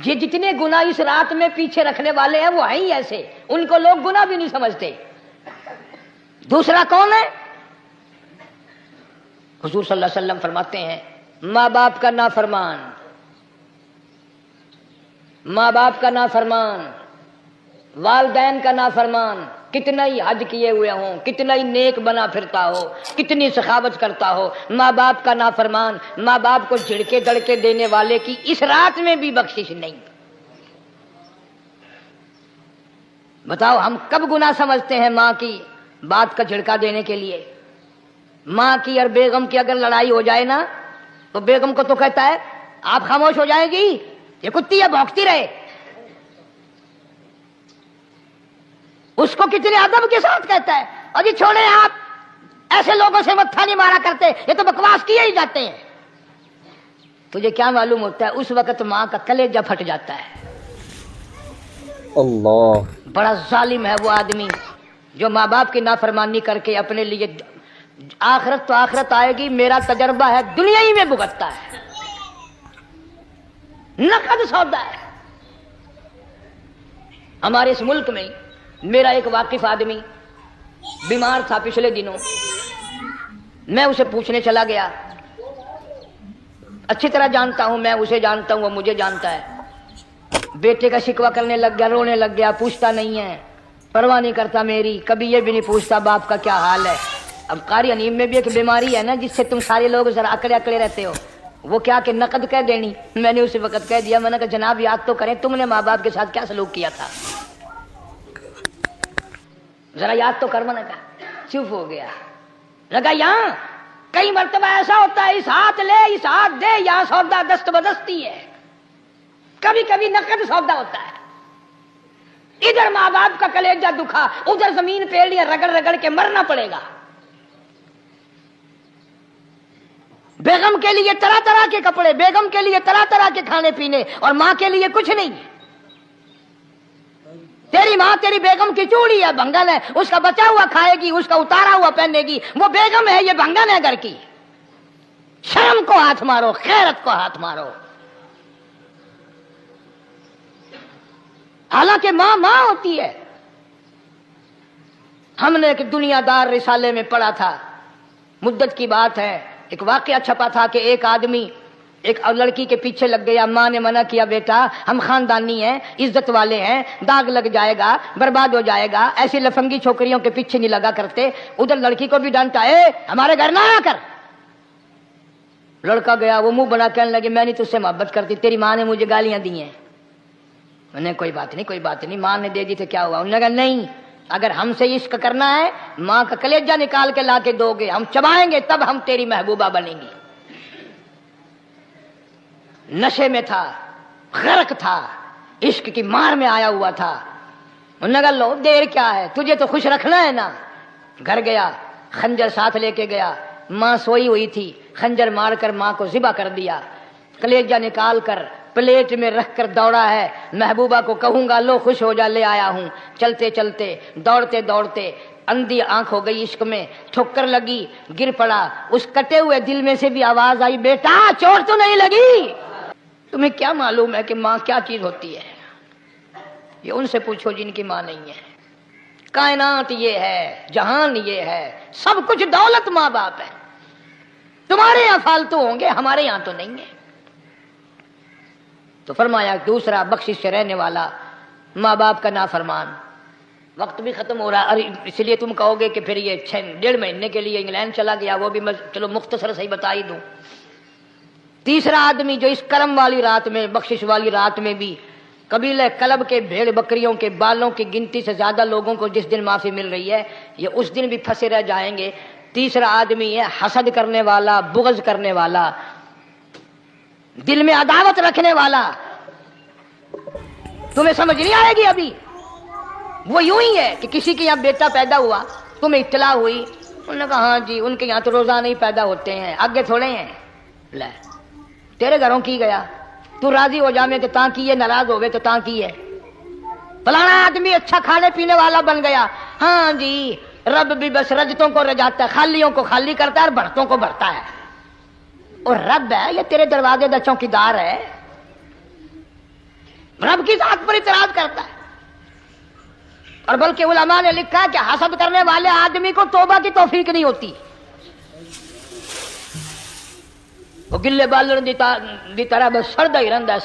یہ جتنے گناہ اس رات میں پیچھے رکھنے والے ہیں وہ ہیں ہی ایسے، ان کو لوگ گناہ بھی نہیں سمجھتے۔ دوسرا کون ہے؟ حضور صلی اللہ علیہ وسلم فرماتے ہیں ماں باپ کا نافرمان، ماں باپ کا نافرمان، والدین کا نافرمان، کتنا ہی حج کیے ہوئے ہوں، کتنا ہی نیک بنا پھرتا ہو، کتنی سخاوت کرتا ہو، ماں باپ کا نافرمان، ماں باپ کو جھڑکے دڑکے دینے والے کی اس رات میں بھی بخشش نہیں۔ بتاؤ ہم کب گناہ سمجھتے ہیں ماں کی بات کا جھڑکا دینے کے لیے؟ ماں کی اور بیگم کی اگر لڑائی ہو جائے نا تو بیگم کو تو کہتا ہے آپ خاموش ہو جائیں گی، یہ کتی ہے بھونکتی رہے۔ اس کو کتنے ادب کے ساتھ کہتا ہے اور جی چھوڑے آپ ایسے لوگوں سے متھا نہیں مارا کرتے، یہ تو بکواس کیے ہی جاتے ہیں۔ تجھے کیا معلوم ہوتا ہے اس وقت ماں کا کلیجہ پھٹ جاتا ہے۔ اللہ، بڑا ظالم ہے وہ آدمی جو ماں باپ کی نافرمانی کر کے اپنے لیے، آخرت تو آخرت آئے گی، میرا تجربہ ہے دنیا ہی میں بھگتتا ہے، نقد سودا ہے۔ ہمارے اس ملک میں میرا ایک واقف آدمی بیمار تھا پچھلے دنوں، میں اسے پوچھنے چلا گیا، اچھی طرح جانتا ہوں، میں اسے جانتا ہوں، وہ مجھے جانتا ہے۔ بیٹے کا شکوہ کرنے لگ گیا، رونے لگ گیا، پوچھتا نہیں ہے، پرواہ نہیں کرتا میری، کبھی یہ بھی نہیں پوچھتا باپ کا کیا حال ہے۔ اب قاری انیم میں بھی ایک بیماری ہے نا جس سے تم سارے لوگ ذرا اکڑے اکڑے رہتے ہو، وہ کیا کہ نقد کہہ دینی۔ میں نے اسی وقت کہہ دیا، میں نے کہا جناب یاد تو کریں تم نے ماں باپ کے ساتھ کیا سلوک کیا تھا، ذرا یاد تو کر۔ میں نے کہا چپ ہو گیا، لگا یہاں کئی مرتبہ ایسا ہوتا ہے اس ہاتھ لے اس ہاتھ دے، یہاں سودا دست بدستی ہے، کبھی کبھی نقد سودا ہوتا ہے۔ ادھر ماں باپ کا کلیجہ دکھا، ادھر زمین پیڑیاں رگڑ رگڑ کے مرنا پڑے گا۔ بیگم کے لیے طرح طرح کے کپڑے، بیگم کے لیے طرح طرح کے کھانے پینے، اور ماں کے لیے کچھ نہیں۔ تیری ماں تیری بیگم کی چوڑی ہے، بھنگن ہے، اس کا بچا ہوا کھائے گی، اس کا اتارا ہوا پہنے گی، وہ بیگم ہے، یہ بھنگن ہے گھر کی۔ شرم کو ہاتھ مارو، غیرت کو ہاتھ مارو۔ حالانکہ ماں ماں ہوتی ہے۔ ہم نے ایک دنیا دار رسالے میں پڑھا تھا، مدت کی بات ہے، ایک واقعہ چھپا تھا کہ ایک آدمی ایک لڑکی کے پیچھے لگ گیا، ماں نے منع کیا بیٹا ہم خاندانی ہیں، عزت والے ہیں، داغ لگ جائے گا، برباد ہو جائے گا، ایسی لفنگی چھوکریوں کے پیچھے نہیں لگا کرتے۔ ادھر لڑکی کو بھی ڈانٹا، ہمارے گھر نہ آ کر۔ لڑکا گیا، وہ منہ بنا کہنے لگے میں نہیں تجھ سے محبت کرتی، تیری ماں نے مجھے گالیاں دی ہیں۔ میں نے کوئی بات نہیں کوئی بات نہیں، ماں نے دے دی تو کیا ہوا؟ انہوں نے کہا نہیں، اگر ہم سے عشق کرنا ہے ماں کا کلیجہ نکال کے لا کے دو گے، ہم چبائیں گے تب ہم تیری محبوبہ بنیں گی۔ نشے میں تھا، غرق تھا، عشق کی مار میں آیا ہوا تھا۔ انہوں نے کہا لو دیر کیا ہے، تجھے تو خوش رکھنا ہے نا۔ گھر گیا، خنجر ساتھ لے کے گیا، ماں سوئی ہوئی تھی، خنجر مار کر ماں کو ذبح کر دیا، کلیجہ نکال کر پلیٹ میں رکھ کر دوڑا ہے، محبوبہ کو کہوں گا لو خوش ہو جا، لے آیا ہوں۔ چلتے چلتے دوڑتے دوڑتے اندھی آنکھ ہو گئی عشق میں، ٹھوکر لگی، گر پڑا، اس کٹے ہوئے دل میں سے بھی آواز آئی بیٹا چوٹ تو نہیں لگی؟ تمہیں کیا معلوم ہے کہ ماں کیا چیز ہوتی ہے؟ یہ ان سے پوچھو جن کی ماں نہیں ہے۔ کائنات یہ ہے، جہان یہ ہے، سب کچھ دولت ماں باپ ہے۔ تمہارے یہاں فالتو ہوں گے، ہمارے یہاں تو نہیں ہے۔ تو فرمایا دوسرا بخشش سے رہنے والا ماں باپ کا نافرمان۔ وقت بھی ختم ہو رہا، اور اس لیے تم کہو گے کہ پھر یہ 1.5 مہینے کے لیے انگلینڈ چلا گیا، وہ بھی میں چلو مختصر سے ہی بتا ہی دوں۔ تیسرا آدمی جو اس کرم والی رات میں، بخشش والی رات میں بھی قبیلہ کلب کے بھیڑ بکریوں کے بالوں کی گنتی سے زیادہ لوگوں کو جس دن معافی مل رہی ہے، یہ اس دن بھی پھنسے رہ جائیں گے۔ تیسرا آدمی ہے حسد کرنے والا، بغض کرنے والا، دل میں عداوت رکھنے والا۔ تمہیں سمجھ نہیں آئے گی ابھی۔ وہ یوں ہی ہے کہ کسی کے یہاں بیٹا پیدا ہوا، تمہیں اطلاع ہوئی، انہوں نے کہا ہاں جی ان کے یہاں تو روزانہ ہی پیدا ہوتے ہیں، آگے تھوڑے ہیں، لے تیرے گھروں کی گیا، تو راضی ہو جا میں کہ تاں کی ہے، ناراض ہوئے تو تاں کی ہے۔ فلانا آدمی اچھا کھانے پینے والا بن گیا، ہاں جی رب بھی بس رجتوں کو رجاتا ہے، خالیوں کو خالی کرتا ہے اور بھرتوں کو بھرتا ہے۔ اور رب ہے یہ تیرے دروازے دا چوکیدار ہے، رب کی ذات پر اعتراض کرتا ہے. اور بلکہ علماء نے لکھا ہے کہ حسد کرنے والے آدمی کو توبہ کی توفیق نہیں ہوتی. وہ گلے بالن دی طرح بس سڑدا ہی رہندا.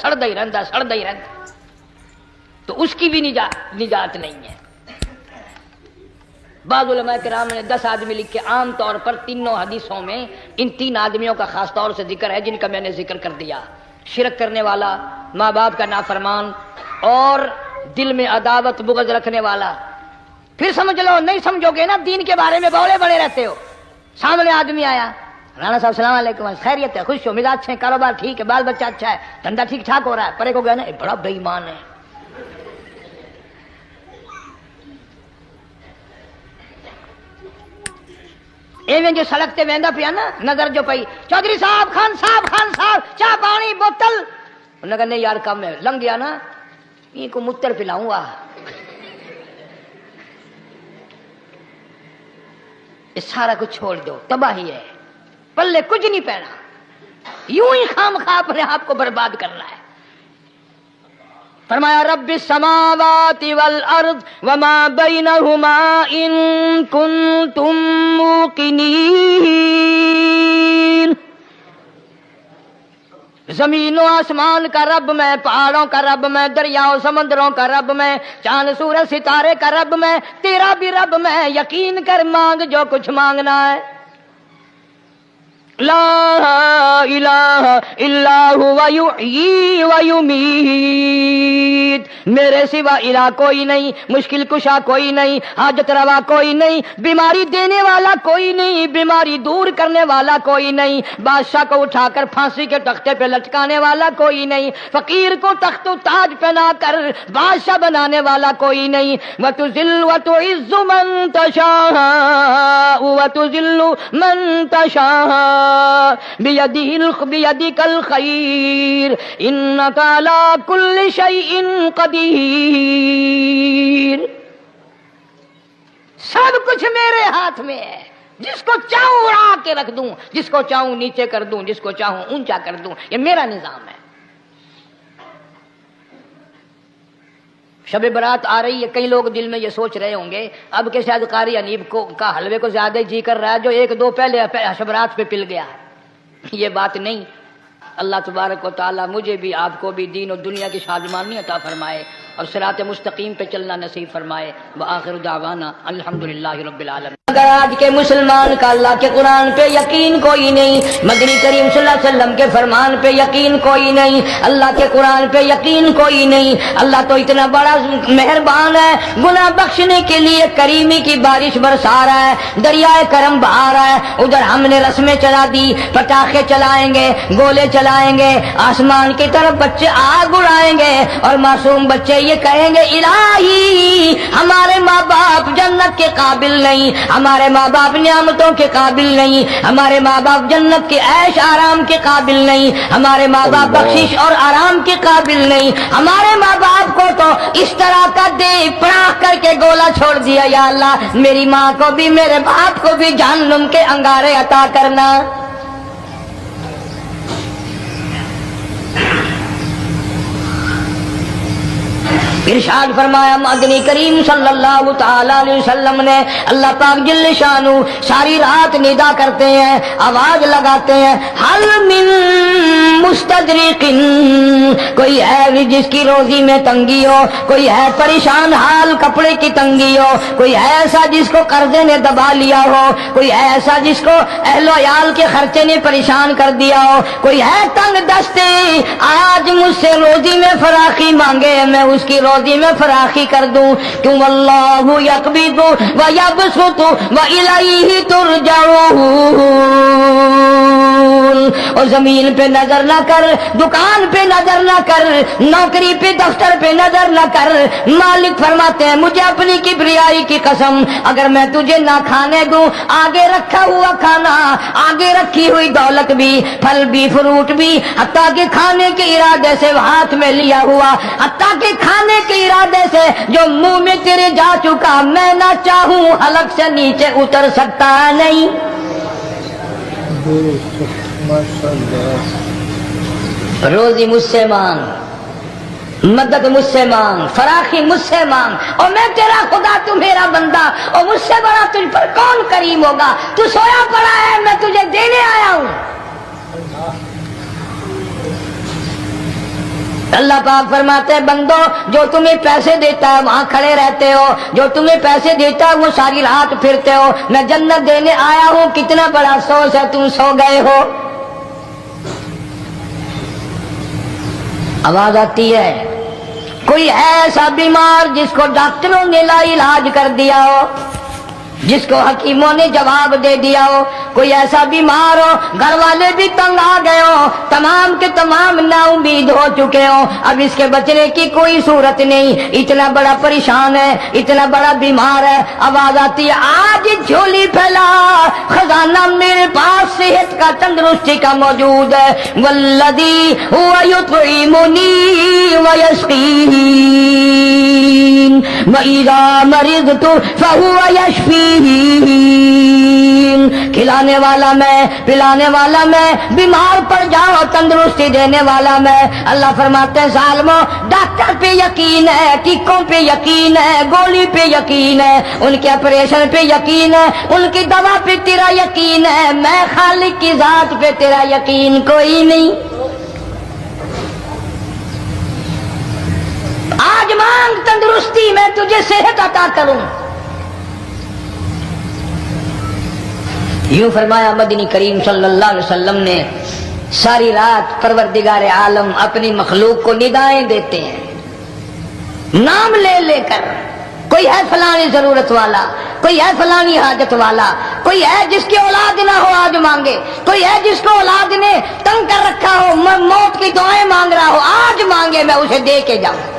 تو اس کی بھی نجات نہیں ہے. بعض علماء کرام نے 10 آدمی لکھے. عام طور پر تینوں حدیثوں میں ان 3 آدمیوں کا خاص طور سے ذکر ہے جن کا میں نے ذکر کر دیا. شرک کرنے والا، ماں باپ کا نافرمان، اور دل میں عداوت بغض رکھنے والا. پھر سمجھ لو، نہیں سمجھو گے نا دین کے بارے میں بولے بڑے رہتے ہو. سامنے آدمی آیا، رانا صاحب السلام علیکم، خیریت ہے، خوش ہو، مزاج اچھے ہیں، کاروبار ٹھیک ہے، بال بچہ اچھا ہے، دھندا ٹھیک ٹھاک ہو رہا ہے. پرے کو گیا نا، بڑا بے ایمان ہے. ایویں جو سڑک تے ویندا پیا نا، نظر جو پئی، چودھری صاحب، خان صاحب چاہ پانی بوتل. انہوں نے کہا نہیں یار کم ہے، لنگ گیا نا، یہ کو متر پلاؤں گا. یہ سارا کچھ چھوڑ دو، تباہی ہے، پلے کچھ نہیں پہنا. یوں ہی خام خواہ اپنے آپ کو برباد کرنا ہے. فرمایا رب السماوات والارض وما بینہما ان کنتم موقنین. زمین و آسمان کا رب میں، پہاڑوں کا رب میں، دریاؤں سمندروں کا رب میں، چاند سورج ستارے کا رب میں، تیرا بھی رب میں. یقین کر، مانگ جو کچھ مانگنا ہے. لا الہ الا هو یحیی و یمیت. میرے سوا الہ کوئی نہیں، مشکل کشا کوئی نہیں، حاجت روا کوئی نہیں، بیماری دینے والا کوئی نہیں، بیماری دور کرنے والا کوئی نہیں، بادشاہ کو اٹھا کر پھانسی کے تختے پہ لٹکانے والا کوئی نہیں، فقیر کو تخت و تاج پہنا کر بادشاہ بنانے والا کوئی نہیں. وتذل وتعز من تشاء وتذل من تشاء بیدک الخیر انک علی کل شیء قدیر. سب کچھ میرے ہاتھ میں ہے. جس کو چاہوں اڑا کے رکھ دوں، جس کو چاہوں نیچے کر دوں، جس کو چاہوں اونچا کر دوں. یہ میرا نظام ہے. شب برات آ رہی ہے، کئی لوگ دل میں یہ سوچ رہے ہوں گے اب کہ شاید قاری انیب کا حلوے کو زیادہ ہی جی کر رہا ہے جو 1-2 پہلے شب برات پہ پل گیا. یہ بات نہیں. اللہ تبارک و تعالی مجھے بھی آپ کو بھی دین و دنیا کی شادمانی عطا فرمائے اور صراط مستقیم پہ چلنا نصیب فرمائے. وآخر دعوانا الحمدللہ رب العالمین. اگر آج کے مسلمان کا اللہ کے قرآن پہ یقین کوئی نہیں، مدنی کریم صلی اللہ علیہ وسلم کے فرمان پہ یقین کوئی نہیں، اللہ کے قرآن پہ یقین کوئی نہیں، اللہ تو اتنا بڑا مہربان ہے، گناہ بخشنے کے لیے کریمی کی بارش برسا رہا ہے، دریائے کرم بہا رہا ہے. ادھر ہم نے رسمیں چلا دی، پٹاخے چلائیں گے، گولے چلائیں گے، آسمان کی طرف بچے آگ اڑائیں گے اور معصوم بچے یہ کہیں گے الہی ہمارے ماں باپ جنت کے قابل نہیں، ہمارے ماں باپ نعمتوں کے قابل نہیں، ہمارے ماں باپ جنت کے عیش آرام کے قابل نہیں، ہمارے ماں باپ بخشش اور آرام کے قابل نہیں، ہمارے ماں باپ کو تو اس طرح کا دے پڑاخ کر کے گولا چھوڑ دیا. یا اللہ میری ماں کو بھی میرے باپ کو بھی جہنم کے انگارے عطا کرنا. ارشاد فرمایا مدنی کریم صلی اللہ تعالی علیہ وسلم نے، اللہ پاک جل شانہ ساری رات ندا کرتے ہیں، آواز لگاتے ہیں، حل من مستدرک، کوئی ہے جس کی روزی میں تنگی ہو، کوئی ہے پریشان حال کپڑے کی تنگی ہو، کوئی ہے ایسا جس کو قرضے نے دبا لیا ہو، کوئی ہے ایسا جس کو اہل و عیال کے خرچے نے پریشان کر دیا ہو، کوئی ہے تنگ دستے آج مجھ سے روزی میں فراخی مانگے، میں اس کی روزی میں فراخی کر دوں. کیوں اللہ یقبض و یبسط و الیہ ترجعون. اور زمین پہ نظر نہ کر، دکان پہ نظر نہ کر، نوکری پہ دفتر پہ نظر نہ کر. مالک فرماتے ہیں مجھے اپنی کبریائی کی قسم اگر میں تجھے نہ کھانے دوں، آگے رکھا ہوا کھانا، آگے رکھی ہوئی دولت بھی، پھل بھی، فروٹ بھی، حتیٰ کہ کھانے کے ارادے سے ہاتھ میں لیا ہوا، حتیٰ کہ کھانے کے ارادے سے جو منہ میں تیرے جا چکا، میں نہ چاہوں حلق سے نیچے اتر سکتا نہیں. روزی مجھ سے مانگ، مدد مجھ سے مانگ، فراخی مجھ سے مانگ، اور میں تیرا خدا تو میرا بندہ، اور مجھ سے بڑا تجھ پر کون کریم ہوگا؟ تو سویا پڑا ہے، میں تجھے دینے آیا ہوں۔ اللہ پاک فرماتے ہیں بندو، جو تمہیں پیسے دیتا ہے وہاں کھڑے رہتے ہو، جو تمہیں پیسے دیتا ہے وہ ساری رات پھرتے ہو، میں جنت دینے آیا ہوں، کتنا بڑا افسوس ہے تم سو گئے ہو۔ آواز آتی ہے، کوئی ہے ایسا بیمار جس کو ڈاکٹروں نے لا علاج کر دیا ہو، جس کو حکیموں نے جواب دے دیا ہو؟ کوئی ایسا بیمار ہو، گھر والے بھی تنگ آ گئے ہو، تمام کے تمام نا امید ہو چکے ہو، اب اس کے بچنے کی کوئی صورت نہیں، اتنا بڑا پریشان ہے، اتنا بڑا بیمار ہے۔ آواز آتی ہے، آج جھولی پھیلا، خزانہ میرے پاس صحت کا، تندرستی کا موجود ہے۔ والذی هو یطعمنی ویسقین وَإِذَا مَرِضْتُ فَهُوَ يَشْفِينِ، کھلانے والا میں، پلانے والا میں، بیمار پڑ جاؤ تندرستی دینے والا میں۔ اللہ فرماتے ہیں ظالمو، ڈاکٹر پہ یقین ہے، ٹیکوں پہ یقین ہے، گولی پہ یقین ہے، ان کے آپریشن پہ یقین ہے، ان کی دوا پہ تیرا یقین ہے، میں خالق کی ذات پہ تیرا یقین کوئی نہیں۔ آج مانگ تندرستی، میں تجھے صحت عطا کروں۔ یوں فرمایا مدنی کریم صلی اللہ علیہ وسلم نے، ساری رات پروردگار عالم اپنی مخلوق کو ندائیں دیتے ہیں، نام لے لے کر، کوئی ہے فلانی ضرورت والا، کوئی ہے فلانی حاجت والا، کوئی ہے جس کی اولاد نہ ہو آج مانگے، کوئی ہے جس کو اولاد نے تنگ کر رکھا ہو، موت کی دعائیں مانگ رہا ہو، آج مانگے میں اسے دے کے جاؤں۔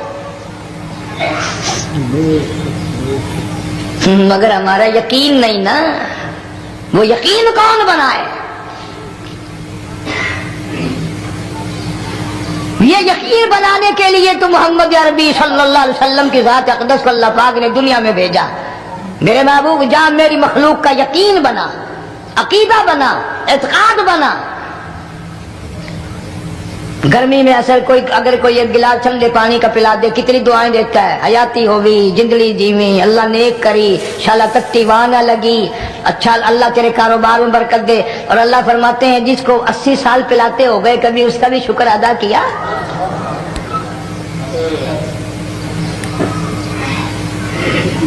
مگر ہمارا یقین نہیں نا، وہ یقین کون بنائے؟ یہ یقین بنانے کے لیے تو محمد عربی صلی اللہ علیہ وسلم کی ذات اقدس کو اللہ پاک نے دنیا میں بھیجا۔ میرے محبوب جان میری مخلوق کا یقین بنا، عقیدہ بنا، اعتقاد بنا۔ گرمی میں اگر کوئی ایک گلاس ٹھنڈے پانی کا پلا دے، کتنی دعائیں دیتا ہے، حیاتی ہوئی، جندلی جیویں، اللہ نیک کری، شالا تکتی وہاں نہ لگی، اچھا اللہ تیرے کاروبار میں برکت دے۔ اور اللہ فرماتے ہیں جس کو 80 سال پلاتے ہو گئے، کبھی اس کا بھی شکر ادا کیا؟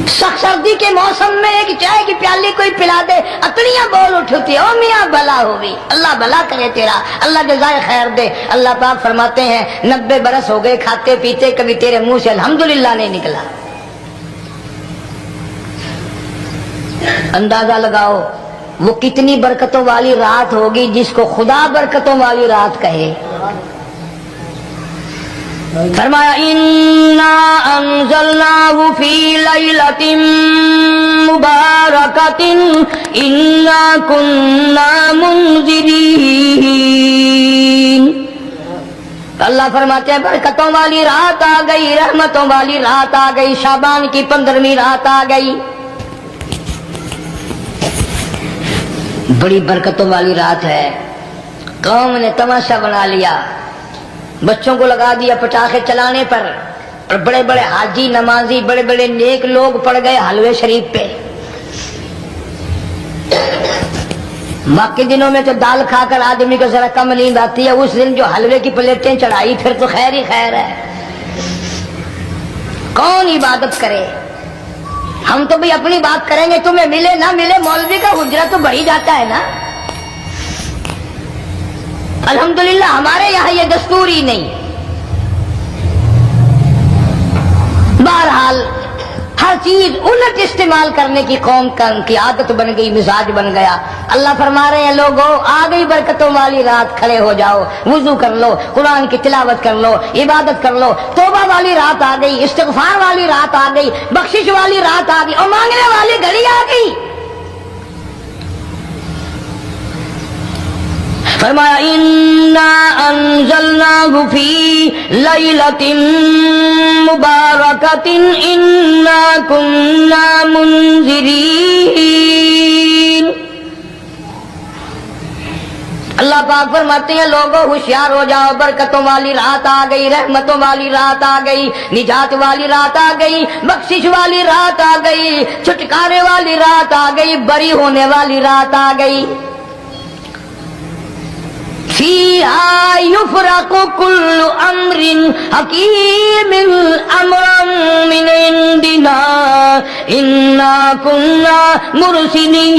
سخت سردی کے موسم میں ایک چائے کی پیالی کوئی پلا دے، اتنیاں بول اٹھتی، او میاں بھلا ہوگی، اللہ بھلا کرے تیرا، اللہ جزائے خیر دے۔ اللہ پاک فرماتے ہیں 90 برس ہو گئے کھاتے پیتے، کبھی تیرے منہ سے الحمدللہ نہیں نکلا۔ اندازہ لگاؤ وہ کتنی برکتوں والی رات ہوگی جس کو خدا برکتوں والی رات کہے۔ فرمایا انا انزلناہ فی لیلۃ مبارکۃ انا کنا منذرین۔ اللہ فرماتے ہیں برکتوں والی رات آ گئی، رحمتوں والی رات آ گئی، شعبان کی 15ویں رات آ گئی، بڑی برکتوں والی رات ہے۔ قوم نے تماشا بنا لیا، بچوں کو لگا دیا پٹاخے چلانے پر، اور بڑے بڑے حاجی نمازی بڑے بڑے نیک لوگ پڑ گئے حلوے شریف پہ۔ باقی دنوں میں تو دال کھا کر آدمی کو ذرا کم نیند آتی ہے، اس دن جو حلوے کی پلیٹیں چڑھائی پھر تو خیر ہی خیر ہے۔ کون عبادت کرے؟ ہم تو بھی اپنی بات کریں گے، تمہیں ملے نہ ملے، مولوی کا حجرہ تو بڑھ ہی جاتا ہے نا۔ الحمدللہ ہمارے یہاں یہ دستور ہی نہیں۔ بہرحال ہر چیز الٹ استعمال کرنے کی قوم کی عادت بن گئی، مزاج بن گیا۔ اللہ فرما رہے ہیں لوگوں آ گئی برکتوں والی رات، کھڑے ہو جاؤ، وضو کر لو، قرآن کی تلاوت کر لو، عبادت کر لو، توبہ والی رات آ گئی، استغفار والی رات آ گئی، بخشش والی رات آ گئی، اور مانگنے والی گھڑی آ گئی۔ فرمایا انا انزلناہ فی لیلۃ مبارکۃ انا کنا منذرین۔ اللہ اللہ پاک فرماتے ہیں لوگوں ہوشیار ہو جاؤ، برکتوں والی رات آ گئی، رحمتوں والی رات آ گئی، نجات والی رات آ گئی، بخشش والی رات آ گئی، چھٹکارے والی رات آ گئی، بری ہونے والی رات آ گئی۔ فیہا یفرق کل امر حکیم امرا من عندنا انا کنا مرسلین۔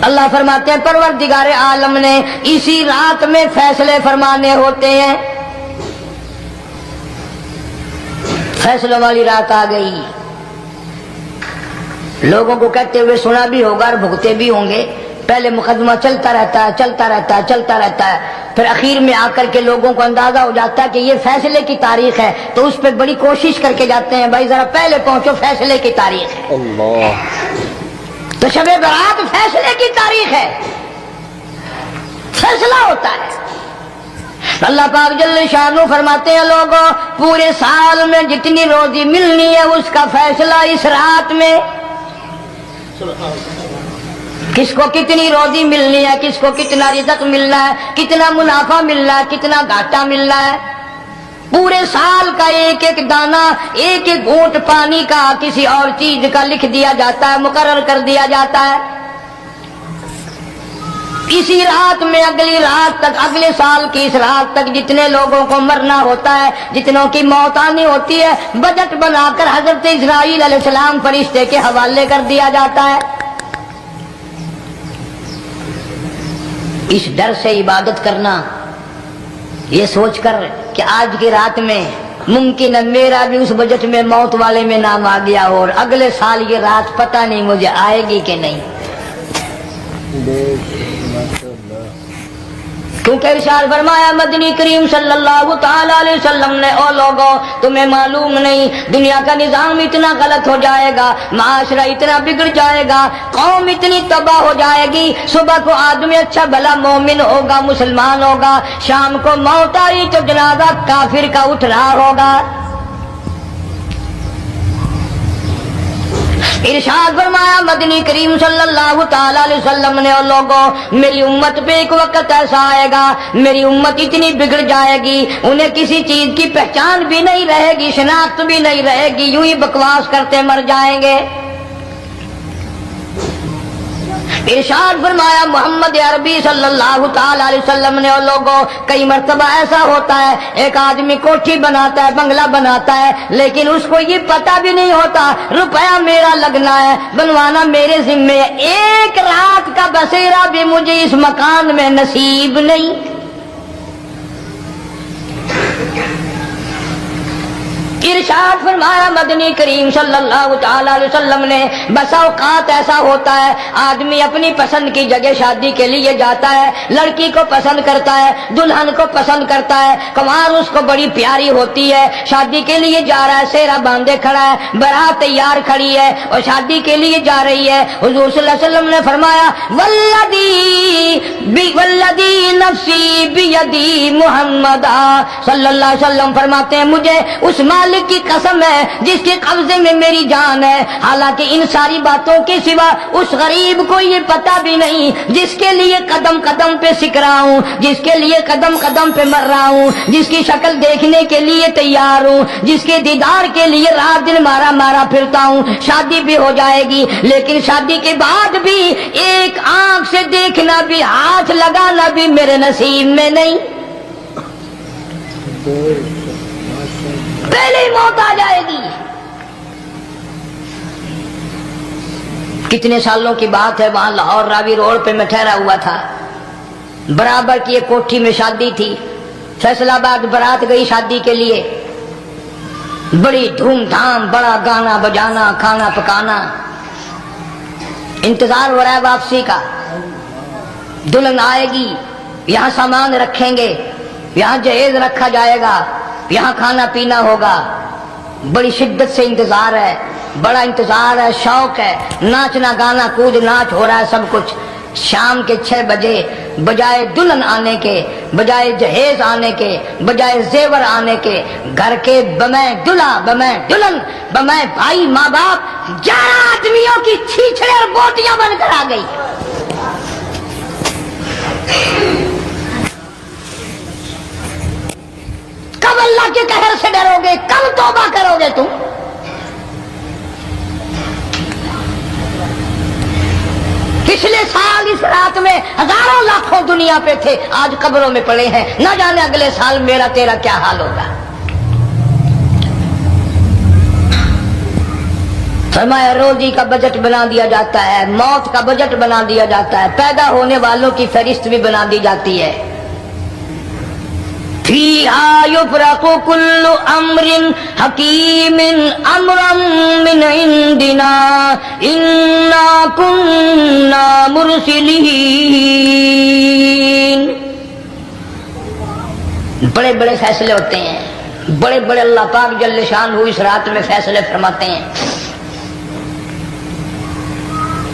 اللہ فرماتے ہیں پروردگار عالم نے اسی رات میں فیصلے فرمانے ہوتے ہیں۔ فیصلوں والی رات آ گئی، لوگوں کو کہتے ہوئے سنا بھی ہوگا اور بھگتے بھی ہوں گے۔ پہلے مقدمہ چلتا رہتا ہے چلتا رہتا ہے چلتا رہتا ہے، پھر اخیر میں آ کر کے لوگوں کو اندازہ ہو جاتا ہے کہ یہ فیصلے کی تاریخ ہے، تو اس پہ بڑی کوشش کر کے جاتے ہیں بھائی ذرا پہلے پہنچو، فیصلے کی تاریخ ہے۔ اللہ، تو شب برات فیصلے کی تاریخ ہے، فیصلہ ہوتا ہے۔ اللہ پاک جل شانہ فرماتے ہیں لوگوں پورے سال میں جتنی روزی ملنی ہے اس کا فیصلہ اس رات میں۔ کس کو کتنی روزی ملنی ہے، کس کو کتنا رزق ملنا ہے، کتنا منافع ملنا ہے، کتنا گھاٹا ملنا ہے، پورے سال کا ایک ایک دانہ، ایک ایک گھونٹ پانی کا، کسی اور چیز کا لکھ دیا جاتا ہے، مقرر کر دیا جاتا ہے۔ اسی رات میں اگلی رات تک، اگلے سال کی اس رات تک جتنے لوگوں کو مرنا ہوتا ہے، جتنوں کی موت آنی ہوتی ہے، بجٹ بنا کر حضرت اسرائیل علیہ السلام فرشتے کے حوالے کر دیا جاتا ہے۔ اس ڈر سے عبادت کرنا، یہ سوچ کر کہ آج کی رات میں ممکن ہے میرا بھی اس بجٹ میں موت والے میں نام آ گیا ہو، اور اگلے سال یہ رات پتہ نہیں مجھے آئے گی کہ نہیں، کیونکہ ارشاد فرمایا مدنی کریم صلی اللہ تعالی علیہ وسلم نے او لوگوں تمہیں معلوم نہیں دنیا کا نظام اتنا غلط ہو جائے گا، معاشرہ اتنا بگڑ جائے گا، قوم اتنی تباہ ہو جائے گی، صبح کو آدمی اچھا بھلا مومن ہوگا، مسلمان ہوگا، شام کو موت آئی تو جنازہ کافر کا اٹھ رہا ہوگا۔ ارشاد فرمایا مدنی کریم صلی اللہ تعالی علیہ وسلم نے، اور لوگوں میری امت پہ ایک وقت ایسا آئے گا، میری امت اتنی بگڑ جائے گی، انہیں کسی چیز کی پہچان بھی نہیں رہے گی، شناخت بھی نہیں رہے گی، یوں ہی بکواس کرتے مر جائیں گے۔ ارشاد فرمایا محمد عربی صلی اللہ تعالی علیہ وسلم نے، اور لوگوں کئی مرتبہ ایسا ہوتا ہے ایک آدمی کوٹھی بناتا ہے، بنگلہ بناتا ہے، لیکن اس کو یہ پتہ بھی نہیں ہوتا روپیہ میرا لگنا ہے، بنوانا میرے ذمے ہے، ایک رات کا بسیرا بھی مجھے اس مکان میں نصیب نہیں۔ ارشاد فرمایا مدنی کریم صلی اللہ تعالی علیہ وسلم نے، بسا اوقات ایسا ہوتا ہے آدمی اپنی پسند کی جگہ شادی کے لیے جاتا ہے، لڑکی کو پسند کرتا ہے، دلہن کو پسند کرتا ہے، کمار اس کو بڑی پیاری ہوتی ہے، شادی کے لیے جا رہا ہے، سہرا باندھے کھڑا ہے، بارات تیار کھڑی ہے اور شادی کے لیے جا رہی ہے۔ حضور صلی اللہ علیہ وسلم نے فرمایا والذی نفسی بیدی، محمد صلی اللہ علیہ وسلم فرماتے ہیں مجھے اس مالک کی قسم ہے جس کے قبضے میں میری جان ہے، حالانکہ ان ساری باتوں کے سوا اس غریب کو یہ پتہ بھی نہیں جس کے لیے قدم قدم پہ سکھ رہا ہوں، جس کے لیے قدم قدم پہ مر رہا ہوں، جس کی شکل دیکھنے کے لیے تیار ہوں، جس کے دیدار کے لیے رات دن مارا مارا پھرتا ہوں۔ شادی بھی ہو جائے گی لیکن شادی کے بعد بھی ایک آنکھ سے دیکھنا بھی، ہاتھ لگانا بھی میرے نصیب میں نہیں، پہلے ہی موت آ جائے گی۔ کتنے سالوں کی بات ہے، وہاں لاہور راوی روڈ پہ میں ٹھہرا ہوا تھا، برابر کی ایک کوٹھی میں شادی تھی، فیصل آباد برات گئی شادی کے لیے، بڑی دھوم دھام، بڑا گانا بجانا، کھانا پکانا، انتظار ہو رہا ہے واپسی کا، دلہن آئے گی، یہاں سامان رکھیں گے، یہاں جہیز رکھا جائے گا، یہاں کھانا پینا ہوگا، بڑی شدت سے انتظار ہے، بڑا انتظار ہے، شوق ہے، ناچنا گانا کود ناچ ہو رہا ہے، سب کچھ۔ شام کے 6 بجے بجائے دلہن آنے کے، بجائے جہیز آنے کے، بجائے زیور آنے کے، گھر کے بمیں دلہا، بمیں دلہن، بمیں بھائی ماں باپ 11 آدمیوں کی چھیچڑے اور بوٹیاں بن کر آ گئی۔ کب اللہ کے قہر سے ڈرو گے؟ کب توبہ کرو گے تم؟ پچھلے سال اس رات میں ہزاروں لاکھوں دنیا پہ تھے، آج قبروں میں پڑے ہیں، نہ جانے اگلے سال میرا تیرا کیا حال ہوگا۔ فرمایا روزی کا بجٹ بنا دیا جاتا ہے، موت کا بجٹ بنا دیا جاتا ہے، پیدا ہونے والوں کی فہرست بھی بنا دی جاتی ہے۔ فِيهَا يُفْرَقُ كُلُّ أَمْرٍ حَكِيمٍ أَمْرًا مِّنْ عِنْدِنَا إِنَّا كُنَّا مُرْسِلِينَ۔ بڑے بڑے فیصلے ہوتے ہیں، بڑے بڑے اللہ پاک جل شان اس رات میں فیصلے فرماتے ہیں۔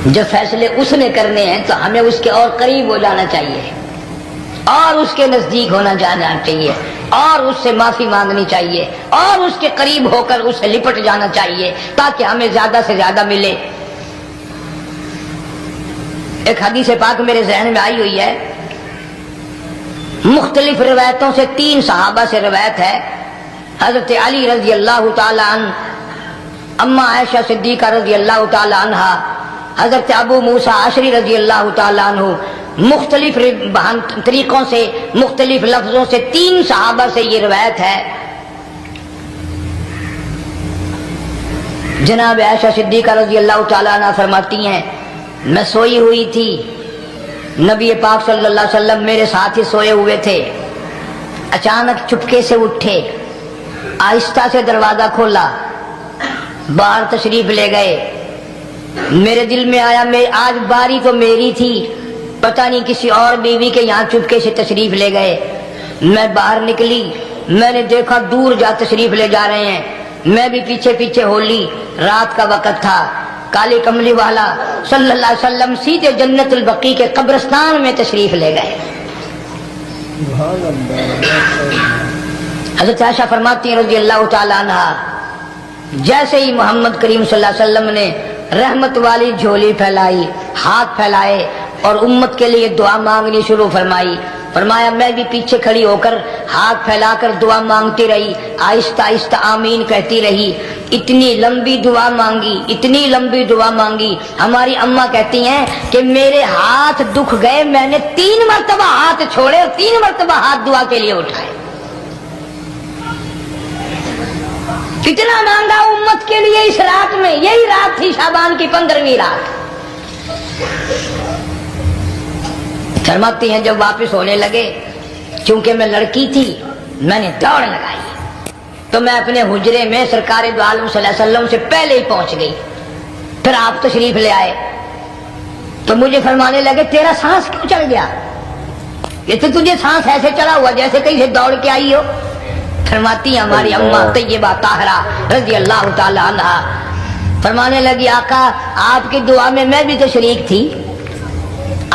جب فیصلے اس نے کرنے ہیں تو ہمیں اس کے اور قریب ہو جانا چاہیے، اور اس کے نزدیک ہونا جانا چاہیے، اور اس سے معافی مانگنی چاہیے، اور اس کے قریب ہو کر اس سے لپٹ جانا چاہیے تاکہ ہمیں زیادہ سے زیادہ ملے۔ ایک حدیث پاک میرے ذہن میں آئی ہوئی ہے، مختلف روایتوں سے 3 صحابہ سے روایت ہے۔ حضرت علی رضی اللہ تعالی عنہ، اما عائشہ صدیقہ رضی اللہ تعالی عنہا، حضرت ابو موسیٰ اشعری رضی اللہ تعالی عنہ، مختلف طریقوں سے، مختلف لفظوں سے 3 صحابہ سے یہ روایت ہے۔ جناب عائشہ صدیقہ رضی اللہ تعالیٰ عنہ فرماتی ہیں، میں سوئی ہوئی تھی، نبی پاک صلی اللہ علیہ وسلم میرے ساتھ ہی سوئے ہوئے تھے، اچانک چپکے سے اٹھے، آہستہ سے دروازہ کھولا، باہر تشریف لے گئے۔ میرے دل میں آیا میں آج باری تو میری تھی، پتہ نہیں کسی اور بیوی کے یہاں چپکے سے تشریف لے گئے۔ میں باہر نکلی، میں نے دیکھا دور جا تشریف لے جا رہے ہیں، میں بھی پیچھے پیچھے ہو لی۔ رات کا وقت تھا، کالی کملی والا صلی اللہ علیہ وسلم سیدھے جنت البقیع کے قبرستان میں تشریف لے گئے۔ حضرت عائشہ فرماتی ہیں رضی اللہ تعالی عنہا، جیسے ہی محمد کریم صلی اللہ علیہ وسلم نے رحمت والی جھولی پھیلائی، ہاتھ پھیلائے اور امت کے لیے دعا مانگنی شروع فرمائی، فرمایا میں بھی پیچھے کھڑی ہو کر ہاتھ پھیلا کر دعا مانگتی رہی، آہستہ آہستہ آمین کہتی رہی۔ اتنی لمبی دعا مانگی، اتنی لمبی دعا مانگی، ہماری اماں کہتی ہیں کہ میرے ہاتھ دکھ گئے، میں نے 3 مرتبہ ہاتھ چھوڑے اور 3 مرتبہ ہاتھ دعا کے لیے اٹھائے۔ کتنا مانگا امت کے لیے اس رات میں، یہی رات تھی شعبان کی 15ویں رات۔ فرماتی ہیں جب واپس ہونے لگے، چونکہ میں لڑکی تھی، میں نے دوڑ لگائی تو میں اپنے حجرے میں سرکار دو عالم صلی اللہ علیہ وسلم سے پہلے ہی پہنچ گئی۔ پھر آپ تشریف لے آئے تو مجھے فرمانے لگے تیرا سانس کیوں چل گیا؟ یہ تو تجھے سانس ایسے چلا ہوا جیسے کہیں سے دوڑ کے آئی ہو۔ فرماتی ہیں ہماری اماں طیبہ طاہرہ رضی اللہ تعالی عنہا، فرمانے لگی آقا آپ کی دعا میں بھی تو شریک تھی،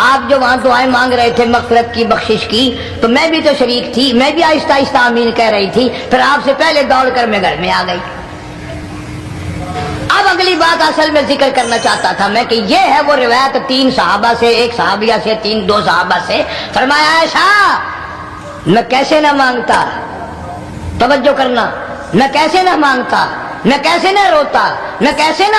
آپ جو وہاں دعائیں مانگ رہے تھے مغفرت کی، بخشش کی، تو میں بھی تو شریک تھی، میں بھی آہستہ آہستہ آمین کہہ رہی تھی، پھر آپ سے پہلے دوڑ کر میں گھر میں آ گئی۔ اب اگلی بات اصل میں ذکر کرنا چاہتا تھا میں کہ یہ ہے وہ روایت 3 صحابہ سے، 1 صحابیہ سے، 2 صحابہ سے۔ فرمایا عائشہ میں کیسے نہ مانگتا، توجہ کرنا، میں کیسے نہ مانگتا، میں کیسے نہ روتا، میں کیسے نہ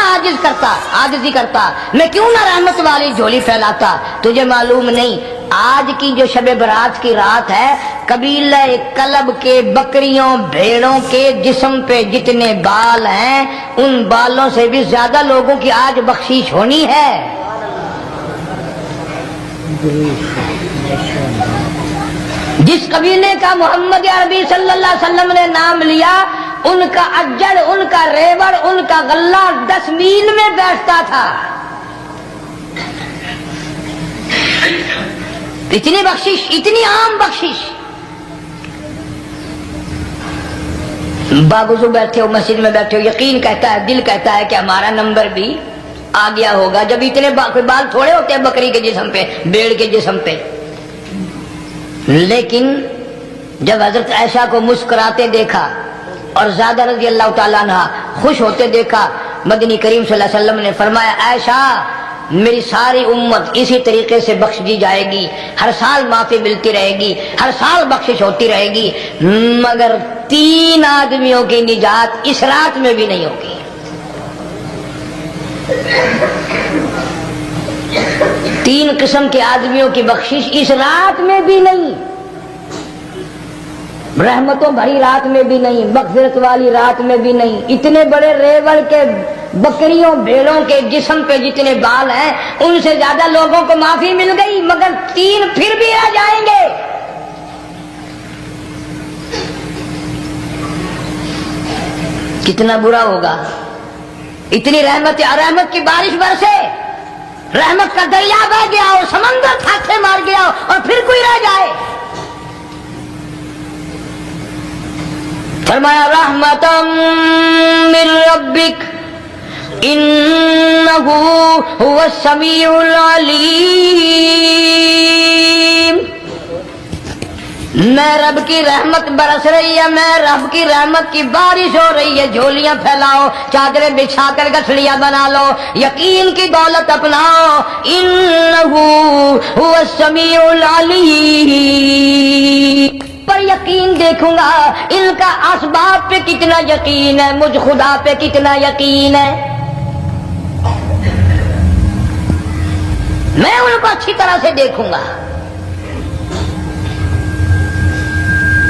عاجزی کرتا، میں کیوں نہ رحمت والی جھولی پھیلاتا۔ تجھے معلوم نہیں آج کی جو شب برات کی رات ہے، قبیلہ کلب کے بکریوں بھیڑوں کے جسم پہ جتنے بال ہیں ان بالوں سے بھی زیادہ لوگوں کی آج بخشش ہونی ہے۔ جس قبیلے کا محمد عربی صلی اللہ علیہ وسلم نے نام لیا، ان کا اجڑ، ان کا ریوڑ، ان کا غلہ 10 میل میں بیٹھتا تھا۔ اتنی بخشش، اتنی عام بخشش۔ باوضو بیٹھے ہو، مسجد میں بیٹھے ہو، یقین کہتا ہے، دل کہتا ہے کہ ہمارا نمبر بھی آ گیا ہوگا جب اتنے کوئی بال تھوڑے ہوتے ہیں بکری کے جسم پہ، بھیڑ کے جسم پہ. لیکن جب حضرت عائشہ کو مسکراتے دیکھا اور زیادہ رضی اللہ تعالیٰ عنہ خوش ہوتے دیکھا، مدنی کریم صلی اللہ علیہ وسلم نے فرمایا عائشہ میری ساری امت اسی طریقے سے بخش دی جائے گی، ہر سال معافی ملتی رہے گی، ہر سال بخشش ہوتی رہے گی، مگر 3 آدمیوں کی نجات اس رات میں بھی نہیں ہوگی. 3 قسم کے آدمیوں کی بخشش اس رات میں بھی نہیں، رحمتوں بھری رات میں بھی نہیں، مغفرت والی رات میں بھی نہیں. اتنے بڑے ریوڑ کے بکریوں بھیڑوں کے جسم پہ جتنے بال ہیں ان سے زیادہ لوگوں کو معافی مل گئی، مگر 3 پھر بھی رہ جائیں گے. کتنا برا ہوگا. اتنی رحمت کی بارش برسے، رحمت کا دریا بہ گیا ہو، سمندر تھاکے مار گیا ہو اور پھر کوئی رہ جائے. فرمایا رحمتم من ربک انہ هو السمیع العلیم. میں رب کی رحمت برس رہی ہے، میں رب کی رحمت کی بارش ہو رہی ہے. جھولیاں پھیلاؤ، چادریں بچھا کر گٹھڑیاں بنا لو، یقین کی دولت اپناؤ. انہ هو السمیع العلیم. پر یقین دیکھوں گا ان کا اسباب پہ کتنا یقین ہے، مجھ خدا پہ کتنا یقین ہے. میں ان کو اچھی طرح سے دیکھوں گا.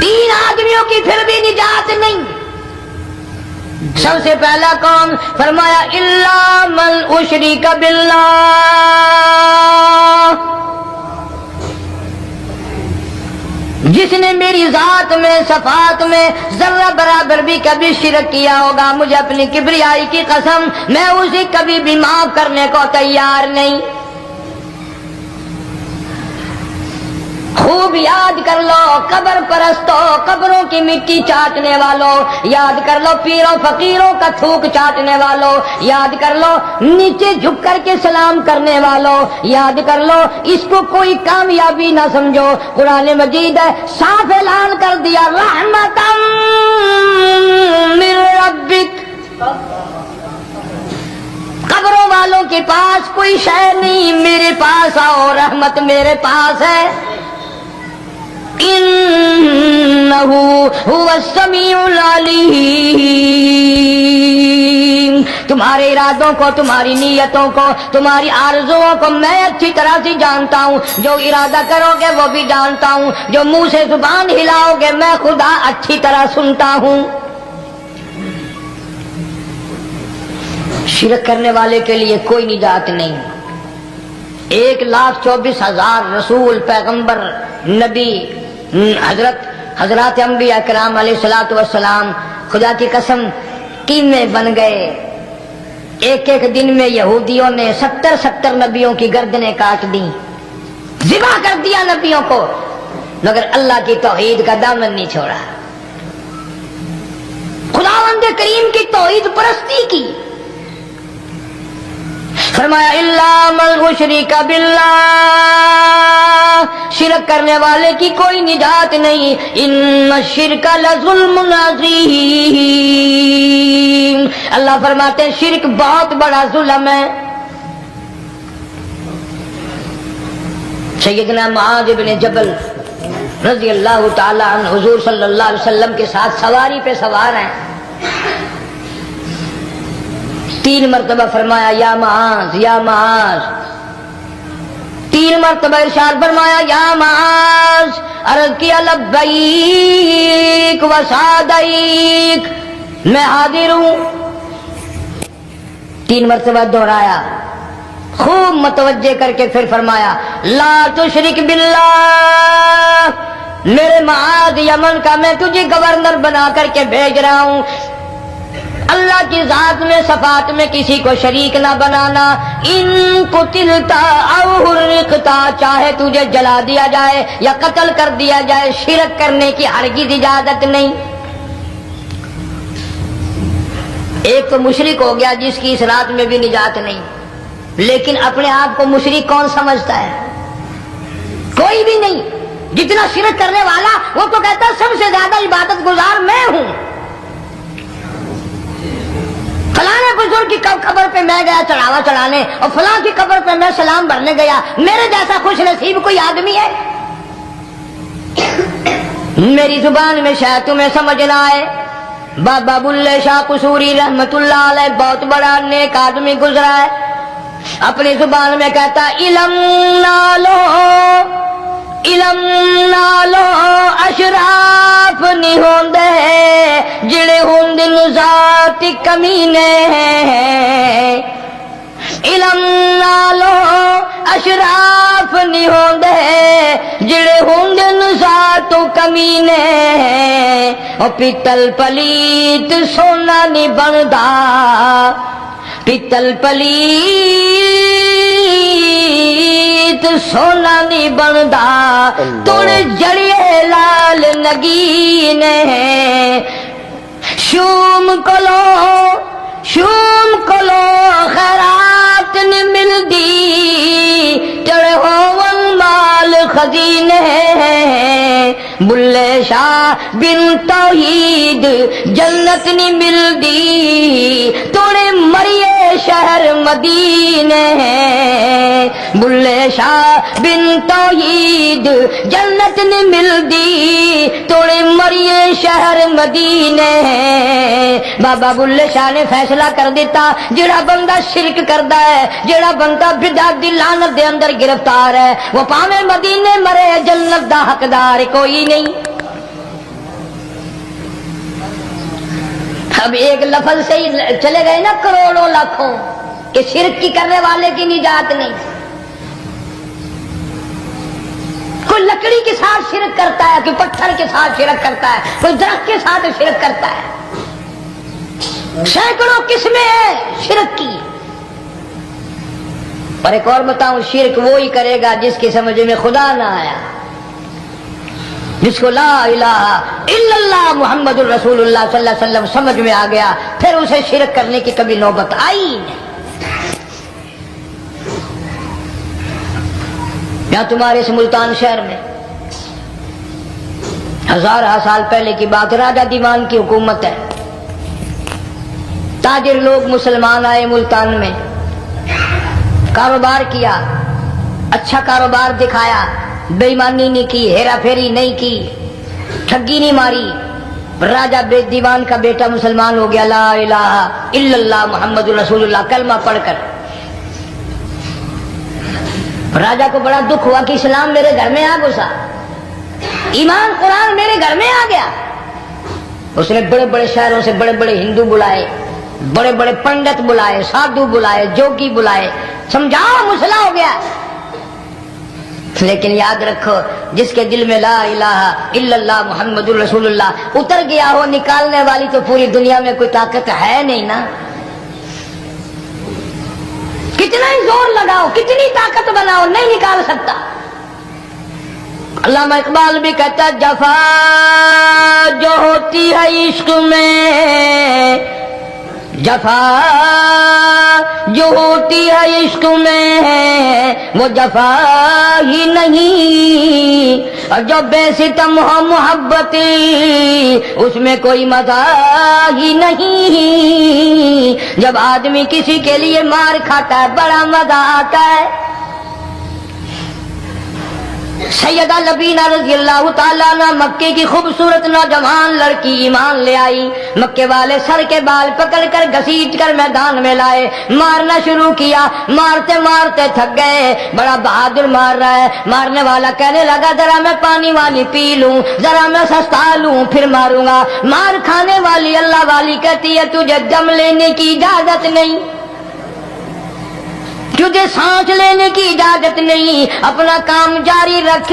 3 آدمیوں کی پھر بھی نجات نہیں. سب سے پہلا کون؟ فرمایا الا من اشرک باللہ. جس نے میری ذات میں صفات میں ذرہ برابر بھی کبھی شرک کیا ہوگا، مجھے اپنی کبریائی کی قسم میں اسے کبھی بھی معاف کرنے کو تیار نہیں. خوب یاد کر لو قبر پرستو، قبروں کی مٹی چاٹنے والوں، یاد کر لو پیروں فقیروں کا تھوک چاٹنے والوں، یاد کر لو نیچے جھک کر کے سلام کرنے والوں، یاد کر لو اس کو کوئی کامیابی نہ سمجھو. قرآن مجید ہے صاف اعلان کر دیا رحمتم من ربک. قبروں والوں کے پاس کوئی شے نہیں، میرے پاس آؤ، رحمت میرے پاس ہے. انہ هو السمیع العلیم. تمہارے ارادوں کو، تمہاری نیتوں کو، تمہاری آرزوؤں کو میں اچھی طرح سے جانتا ہوں. جو ارادہ کرو گے وہ بھی جانتا ہوں، جو منہ سے زبان ہلاؤ گے میں خدا اچھی طرح سنتا ہوں. شرک کرنے والے کے لیے کوئی نجات نہیں. 1,24,000 رسول، پیغمبر، نبی، حضرات انبیاء کرام علیہ الصلوۃ والسلام خدا کی قسم قیمے بن گئے. ایک دن میں یہودیوں نے 70 نبیوں کی گردنیں کاٹ دیں، ذبح کر دیا نبیوں کو، مگر اللہ کی توحید کا دامن نہیں چھوڑا. خداوند کریم کی توحید پرستی کی. فرمایا الا من اشرک باللہ. شرک کرنے والے کی کوئی نجات نہیں. ان الشرک لظلم عظیم. اللہ فرماتے ہیں شرک بہت بڑا ظلم ہے. سیدنا معاذ بن جبل رضی اللہ تعالی عنہ حضور صلی اللہ علیہ وسلم کے ساتھ سواری پہ سوار ہیں. 3 مرتبہ فرمایا یا معاذ یا معاذ. 3 مرتبہ ارشاد فرمایا یا معاذ. عرض کیا لبیک و سعدیک، میں حاضر ہوں. 3 مرتبہ دہرایا، خوب متوجہ کر کے پھر فرمایا لا تشرک باللہ. میرے معاذ یمن کا میں تجھے گورنر بنا کر کے بھیج رہا ہوں، اللہ کی ذات میں صفات میں کسی کو شریک نہ بنانا. ان قتلتا او حرقتا، چاہے تجھے جلا دیا جائے یا قتل کر دیا جائے، شرک کرنے کی ہرگز اجازت نہیں. ایک تو مشرک ہو گیا جس کی اس رات میں بھی نجات نہیں. لیکن اپنے آپ کو مشرک کون سمجھتا ہے؟ کوئی بھی نہیں. جتنا شرک کرنے والا وہ تو کہتا ہے سب سے زیادہ عبادت گزار میں ہوں. فلاں بزرگ کی قبر پہ میں گیا چڑھاوا چڑھانے اور فلاں کی قبر پہ میں سلام بھرنے گیا. میرے جیسا خوش نصیب کوئی آدمی ہے؟ میری زبان میں شاید تمہیں سمجھ نہ آئے. بابا بلے شاہ قصوری رحمت اللہ علیہ بہت بڑا نیک آدمی گزرا ہے. اپنی زبان میں کہتا علم نالو علم نالو اشراف نہیں ہوندے جڑے ہوندے ذات کمینے. علم نالو اشراف نہیں ہوندے جڑے ہوندے ذات کمینے. او پیتل پلیت سونا نہیں بندا پیتل پلیت سونا نہیں بندا تڑ جڑیے لال نگینے. شوم کلو خیرات نہیں ملدی چڑے ہون مال خزینے. بلے شاہ بن توحید جنت نہیں ملدی توڑے مریے شہر مدینے. بلے شاہ بن توحید جنت نہیں ملدی توڑے مریے شہر مدینے. بابا بلے شاہ نے فیصلہ کر دیتا جڑا بندہ شرک کردا ہے جڑا بندہ بدعت دی لعنت دے اندر گرفتار ہے وہ پاویں مدینے مرے جنت دا حقدار کوئی نہیں. اب ایک لفظ سے ہی چلے گئے نا کروڑوں لاکھوں کہ شرک کی کرنے والے کی نجات نہیں. کوئی لکڑی کے ساتھ شرک کرتا ہے کوئی پتھر کے ساتھ شرک کرتا ہے کوئی درخت کے ساتھ شرک کرتا ہے. سینکڑوں قسمیں ہیں شرک کی. اور ایک اور بتاؤں شرک وہی کرے گا جس کی سمجھ میں خدا نہ آیا جس کو لا الہ الا اللہ محمد الرسول اللہ صلی اللہ علیہ وسلم سمجھ میں آ گیا پھر اسے شرک کرنے کی کبھی نوبت آئی نہیں. یا تمہارے اس ملتان شہر میں ہزارہ سال پہلے کی بات راجہ دیوان کی حکومت ہے. تاجر لوگ مسلمان آئے ملتان میں کاروبار کیا اچھا کاروبار دکھایا بے ایمانی نہیں کی ہیرا پھیری نہیں کی ٹھگی نہیں ماری. راجہ دیوان کا بیٹا مسلمان ہو گیا لا الہ الا اللہ محمد رسول اللہ کلمہ پڑھ کر. راجہ کو بڑا دکھ ہوا کہ اسلام میرے گھر میں آ گھسا ایمان قرآن میرے گھر میں آ گیا. اس نے بڑے بڑے شہروں سے بڑے بڑے ہندو بلائے بڑے بڑے پنڈت بلائے سادھو بلائے جوگی بلائے سمجھاؤ مسئلہ ہو گیا. لیکن یاد رکھو جس کے دل میں لا الہ الا اللہ محمد رسول اللہ اتر گیا ہو نکالنے والی تو پوری دنیا میں کوئی طاقت ہے نہیں نا. کتنا ہی زور لگاؤ کتنی طاقت بناؤ نہیں نکال سکتا. علامہ اقبال بھی کہتا جفا جو ہوتی ہے عشق میں جفا جو ہوتی ہے عشق میں وہ جفا ہی نہیں اور جو بے ستم ہو محبت اس میں کوئی مزہ ہی نہیں. جب آدمی کسی کے لیے مار کھاتا ہے بڑا مزہ آتا ہے. سیدہ لبینہ رضی اللہ تعالیٰ عنہ مکے کی خوبصورت نوجوان لڑکی ایمان لے آئی. مکے والے سر کے بال پکڑ کر گھسیٹ کر میدان میں لائے مارنا شروع کیا. مارتے مارتے تھک گئے بڑا بہادر مار رہا ہے. مارنے والا کہنے لگا ذرا میں پانی والی پی لوں ذرا میں سستا لوں پھر ماروں گا. مار کھانے والی اللہ والی کہتی ہے تجھے دم لینے کی اجازت نہیں تجھے سانس لینے کی اجازت نہیں. اپنا کام جاری رکھ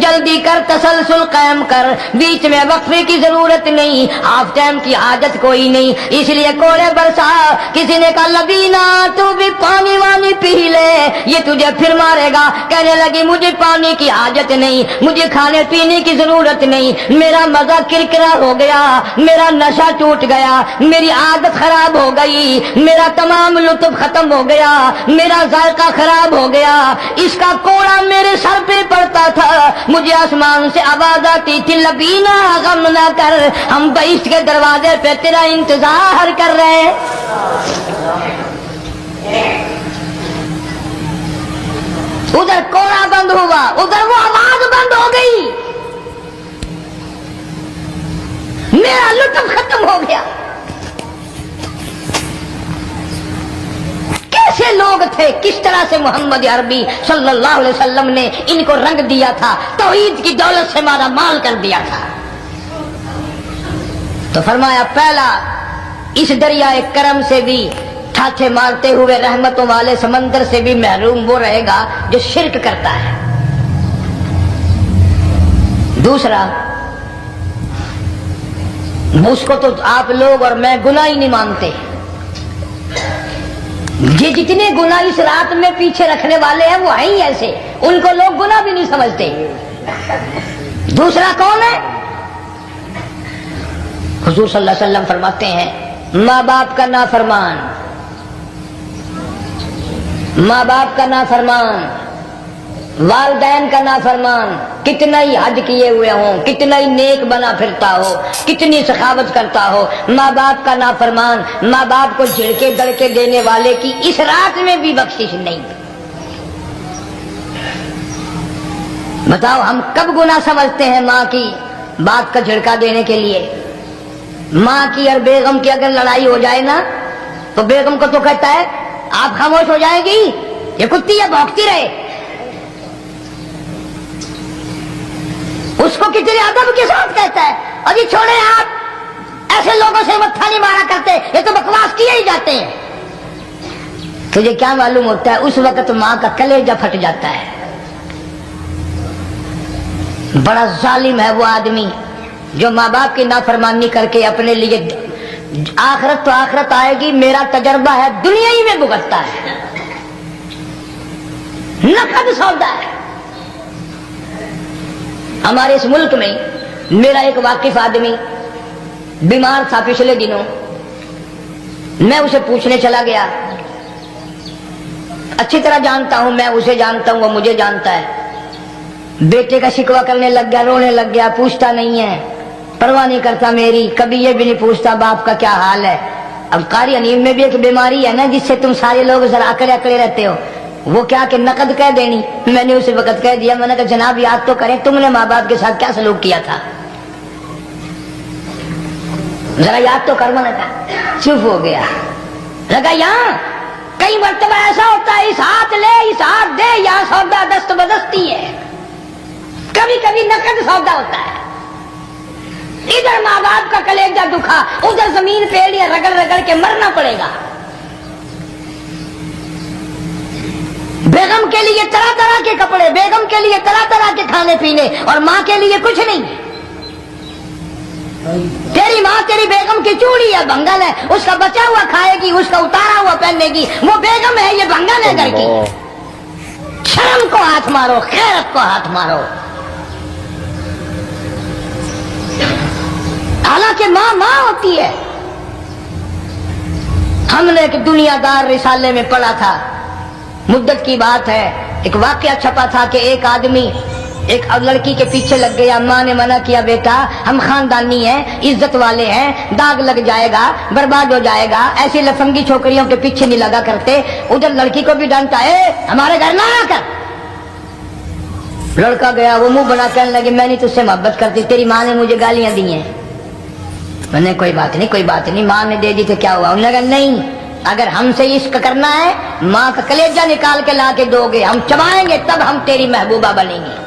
جلدی کر تسلسل قائم کر بیچ میں وقفے کی ضرورت نہیں ہاف ٹائم کی حاجت کوئی نہیں. اس لیے کوڑے برسا کسی نے کہا لبینہ تو بھی پانی وانی پی لے یہ تجھے پھر مارے گا. کہنے لگی مجھے پانی کی حاجت نہیں مجھے کھانے پینے کی ضرورت نہیں میرا مزہ کرکرا ہو گیا میرا نشہ ٹوٹ گیا میری عادت خراب ہو گئی میرا تمام لطف ختم ہو گیا میرا کا ذائقہ خراب ہو گیا، اس کا کوڑا میرے سر پہ پڑتا تھا، مجھے آسمان سے آواز آتی تھی لبینا غم نہ کر، ہم بہشت کے دروازے پہ تیرا انتظار کر رہے ہیں۔ ادھر کوڑا بند ہوا، ادھر وہ آواز بند ہو گئی، میرا لطف ختم ہو گیا۔ کیسے لوگ تھے، کس طرح سے محمد عربی صلی اللہ علیہ وسلم نے ان کو رنگ دیا تھا، توحید کی دولت سے مالا مال کر دیا تھا۔ تو فرمایا پہلا اس دریائے کرم سے بھی ٹھاٹھے مارتے ہوئے رحمتوں والے سمندر سے بھی محروم وہ رہے گا جو شرک کرتا ہے۔ دوسرا، اس کو تو آپ لوگ اور میں گناہ ہی نہیں مانتے، یہ جتنے گناہ اس رات میں پیچھے رکھنے والے ہیں وہ ہیں ہی ایسے، ان کو لوگ گناہ بھی نہیں سمجھتے۔ دوسرا کون ہے؟ حضور صلی اللہ علیہ وسلم فرماتے ہیں ماں باپ کا نافرمان، ماں باپ کا نافرمان، والدین کا نافرمان، کتنا ہی حج کیے ہوئے ہوں، کتنا ہی نیک بنا پھرتا ہو، کتنی سخاوت کرتا ہو، ماں باپ کا نافرمان، ماں باپ کو جھڑکے دڑکے دینے والے کی اس رات میں بھی بخشش نہیں۔ بتاؤ ہم کب گناہ سمجھتے ہیں ماں کی بات کا جھڑکا دینے کے لیے؟ ماں کی اور بیگم کی اگر لڑائی ہو جائے نا تو بیگم کو تو کہتا ہے آپ خاموش ہو جائے گی، یہ کتی ہے بھونکتی رہے۔ اس کو کتنے ادب کے ساتھ کہتا ہے اور یہ چھوڑے آپ ایسے لوگوں سے متھا نہیں مارا کرتے، یہ تو بکواس کیے ہی جاتے ہیں۔ تجھے کیا معلوم ہوتا ہے اس وقت ماں کا کلیجہ پھٹ جاتا ہے۔ بڑا ظالم ہے وہ آدمی جو ماں باپ کی نافرمانی کر کے اپنے لیے آخرت تو آخرت آئے گی، میرا تجربہ ہے دنیا ہی میں بھگتتا ہے، نقد سودا ہے۔ ہمارے اس ملک میں میرا ایک واقف آدمی بیمار تھا پچھلے دنوں، میں اسے پوچھنے چلا گیا، اچھی طرح جانتا ہوں، میں اسے جانتا ہوں، وہ مجھے جانتا ہے۔ بیٹے کا شکوہ کرنے لگ گیا، رونے لگ گیا، پوچھتا نہیں ہے، پرواہ نہیں کرتا میری، کبھی یہ بھی نہیں پوچھتا باپ کا کیا حال ہے۔ اب قاری انیم میں بھی ایک بیماری ہے نا جس سے تم سارے لوگ ذرا اکڑے اکڑے رہتے ہو، وہ کیا کہ نقد کہہ دینی۔ میں نے اسے وقت کہہ دیا، میں نے کہا جناب یاد تو کریں تم نے ماں باپ کے ساتھ کیا سلوک کیا تھا، ذرا یاد تو کر۔ میں نے کہا چپ ہو گیا، لگا یہاں کئی مرتبہ ایسا ہوتا ہے اس ہاتھ لے اس ہاتھ دے، یہاں سودا دست بدستی ہے، کبھی کبھی نقد سودا ہوتا ہے۔ ادھر ماں باپ کا کلیجہ دکھا، ادھر زمین پیڑیاں رگڑ رگڑ کے مرنا پڑے گا۔ بیگم کے لیے طرح طرح کے کپڑے، بیگم کے لیے طرح طرح کے کھانے پینے، اور ماں کے لیے کچھ نہیں۔ تیری ماں تیری بیگم کی چوڑی ہے، بنگل ہے، اس کا بچا ہوا کھائے گی، اس کا اتارا ہوا پہنے گی، وہ بیگم ہے، یہ بنگل ہے گھر کی۔ شرم کو ہاتھ مارو، خیرت کو ہاتھ مارو۔ حالانکہ ماں ماں ہوتی ہے۔ ہم نے ایک دنیا دار رسالے میں پڑھا تھا، مدت کی بات ہے، ایک واقعہ چھپا تھا کہ ایک آدمی ایک لڑکی کے پیچھے لگ گیا، ماں نے منع کیا بیٹا ہم خاندانی ہیں، عزت والے ہیں، داغ لگ جائے گا، برباد ہو جائے گا، ایسی لفنگی چھوکریوں کے پیچھے نہیں لگا کرتے۔ ادھر لڑکی کو بھی ڈانٹا، ہمارے گھر نہ آ کر۔ لڑکا گیا، وہ منہ بنا کہنے لگے میں نہیں تجھ سے محبت کرتی، تیری ماں نے مجھے گالیاں دی ہیں۔ میں نے کوئی بات نہیں کوئی بات نہیں، ماں نے دے دی تو کیا ہوا؟ انہوں نے کہا نہیں، اگر ہم سے عشق کرنا ہے ماں کا کلیجہ نکال کے لا کے دو گے، ہم چبائیں گے تب ہم تیری محبوبہ بنیں گے۔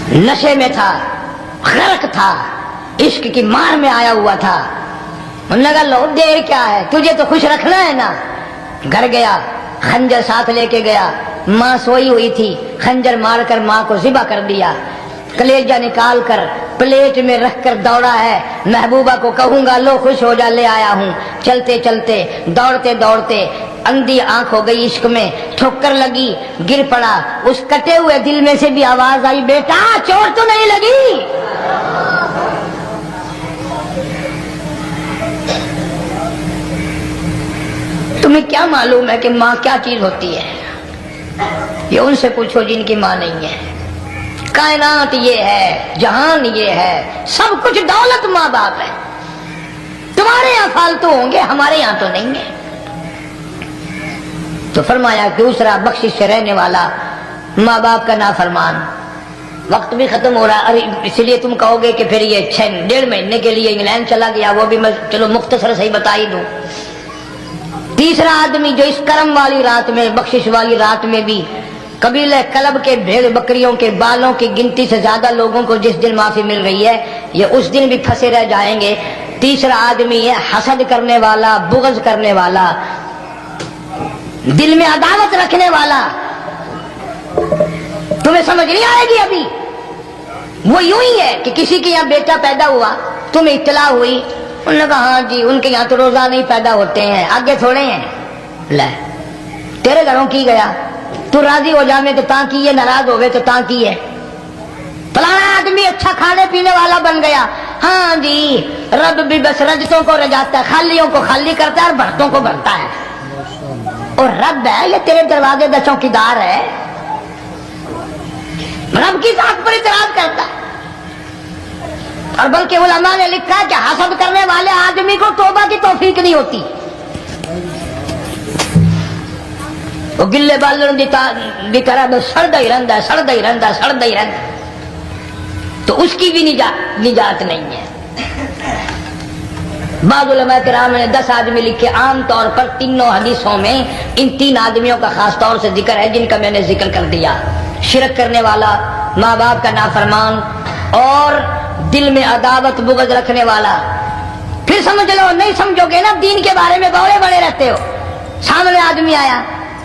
نشے میں تھا، غرق تھا، عشق کی مار میں آیا ہوا تھا۔ انہوں نے کہا لو دیر کیا ہے، تجھے تو خوش رکھنا ہے نا۔ گھر گیا، خنجر ساتھ لے کے گیا، ماں سوئی ہوئی تھی، خنجر مار کر ماں کو ذبح کر دیا، کلیجہ نکال کر پلیٹ میں رکھ کر دوڑا ہے، محبوبہ کو کہوں گا لو خوش ہو جا، لے آیا ہوں۔ چلتے چلتے دوڑتے دوڑتے اندھی آنکھ ہو گئی عشق میں، ٹھوکر لگی، گر پڑا، اس کٹے ہوئے دل میں سے بھی آواز آئی بیٹا چوٹ تو نہیں لگی؟ تم تمہیں کیا معلوم ہے کہ ماں کیا چیز ہوتی ہے؟ یہ ان سے پوچھو جن کی ماں نہیں ہے۔ کائنات یہ ہے، جہان یہ ہے، سب کچھ دولت ماں باپ ہے۔ تمہارے یہاں فالتو ہوں گے، ہمارے یہاں تو نہیں ہے۔ تو فرمایا دوسرا بخشش سے رہنے والا ماں باپ کا نافرمان۔ وقت بھی ختم ہو رہا، ارے اس لیے تم کہو گے کہ پھر یہ 1.5 مہینے کے لیے انگلینڈ چلا گیا، وہ بھی میں چلو مختصر سے ہی بتا ہی دوں۔ تیسرا آدمی جو اس کرم والی رات میں، بخشش والی رات میں بھی قبیلہ کلب کے بھیڑ بکریوں کے بالوں کی گنتی سے زیادہ لوگوں کو جس دن معافی مل رہی ہے، یہ اس دن بھی پھنسے رہ جائیں گے۔ تیسرا آدمی ہے حسد کرنے والا، بغض کرنے والا، دل میں عداوت رکھنے والا۔ تمہیں سمجھ نہیں آئے گی ابھی۔ وہ یوں ہی ہے کہ کسی کے یہاں بیٹا پیدا ہوا، تمہیں اطلاع ہوئی، انہوں نے کہا ہاں جی ان کے یہاں تو روزہ نہیں پیدا ہوتے ہیں، آگے تھوڑے ہیں۔ لے تیرے گھروں کی گیا، تو راضی ہو جا میں تو تاں کی ہے، ناراض ہوئے تو تاں کی ہے۔ فلانا آدمی اچھا کھانے پینے والا بن گیا، ہاں جی رب بھی بس رجتوں کو رجاتا ہے، خالیوں کو خالی کرتا ہے اور بھرتوں کو بھرتا ہے۔ اور رب ہے یہ تیرے دروازے کا چوکیدار ہے، رب کی ذات پر اعتراض کرتا ہے۔ اور بلکہ علماء نے لکھا کہ حسد کرنے والے آدمی کو توبہ کی توفیق نہیں ہوتی۔ وہ گلے بالوں کی طرح بس سڑتا ہی رہتا ہے، سڑتا ہی رہتا ہے، سڑتا ہی رہتا ہے، تو اس کی بھی نجات نہیں ہے۔ بعض علماء کرام نے 10 آدمی لکھے، عام طور پر تینوں حدیثوں میں ان 3 آدمیوں کا خاص طور سے ذکر ہے جن کا میں نے ذکر کر دیا۔ شرک کرنے والا، ماں باپ کا نافرمان، اور دل میں عداوت بغض رکھنے والا۔ پھر سمجھ لو، نہیں سمجھو گے نا دین کے بارے میں بولے بڑے رہتے ہو۔ سامنے آدمی آیا،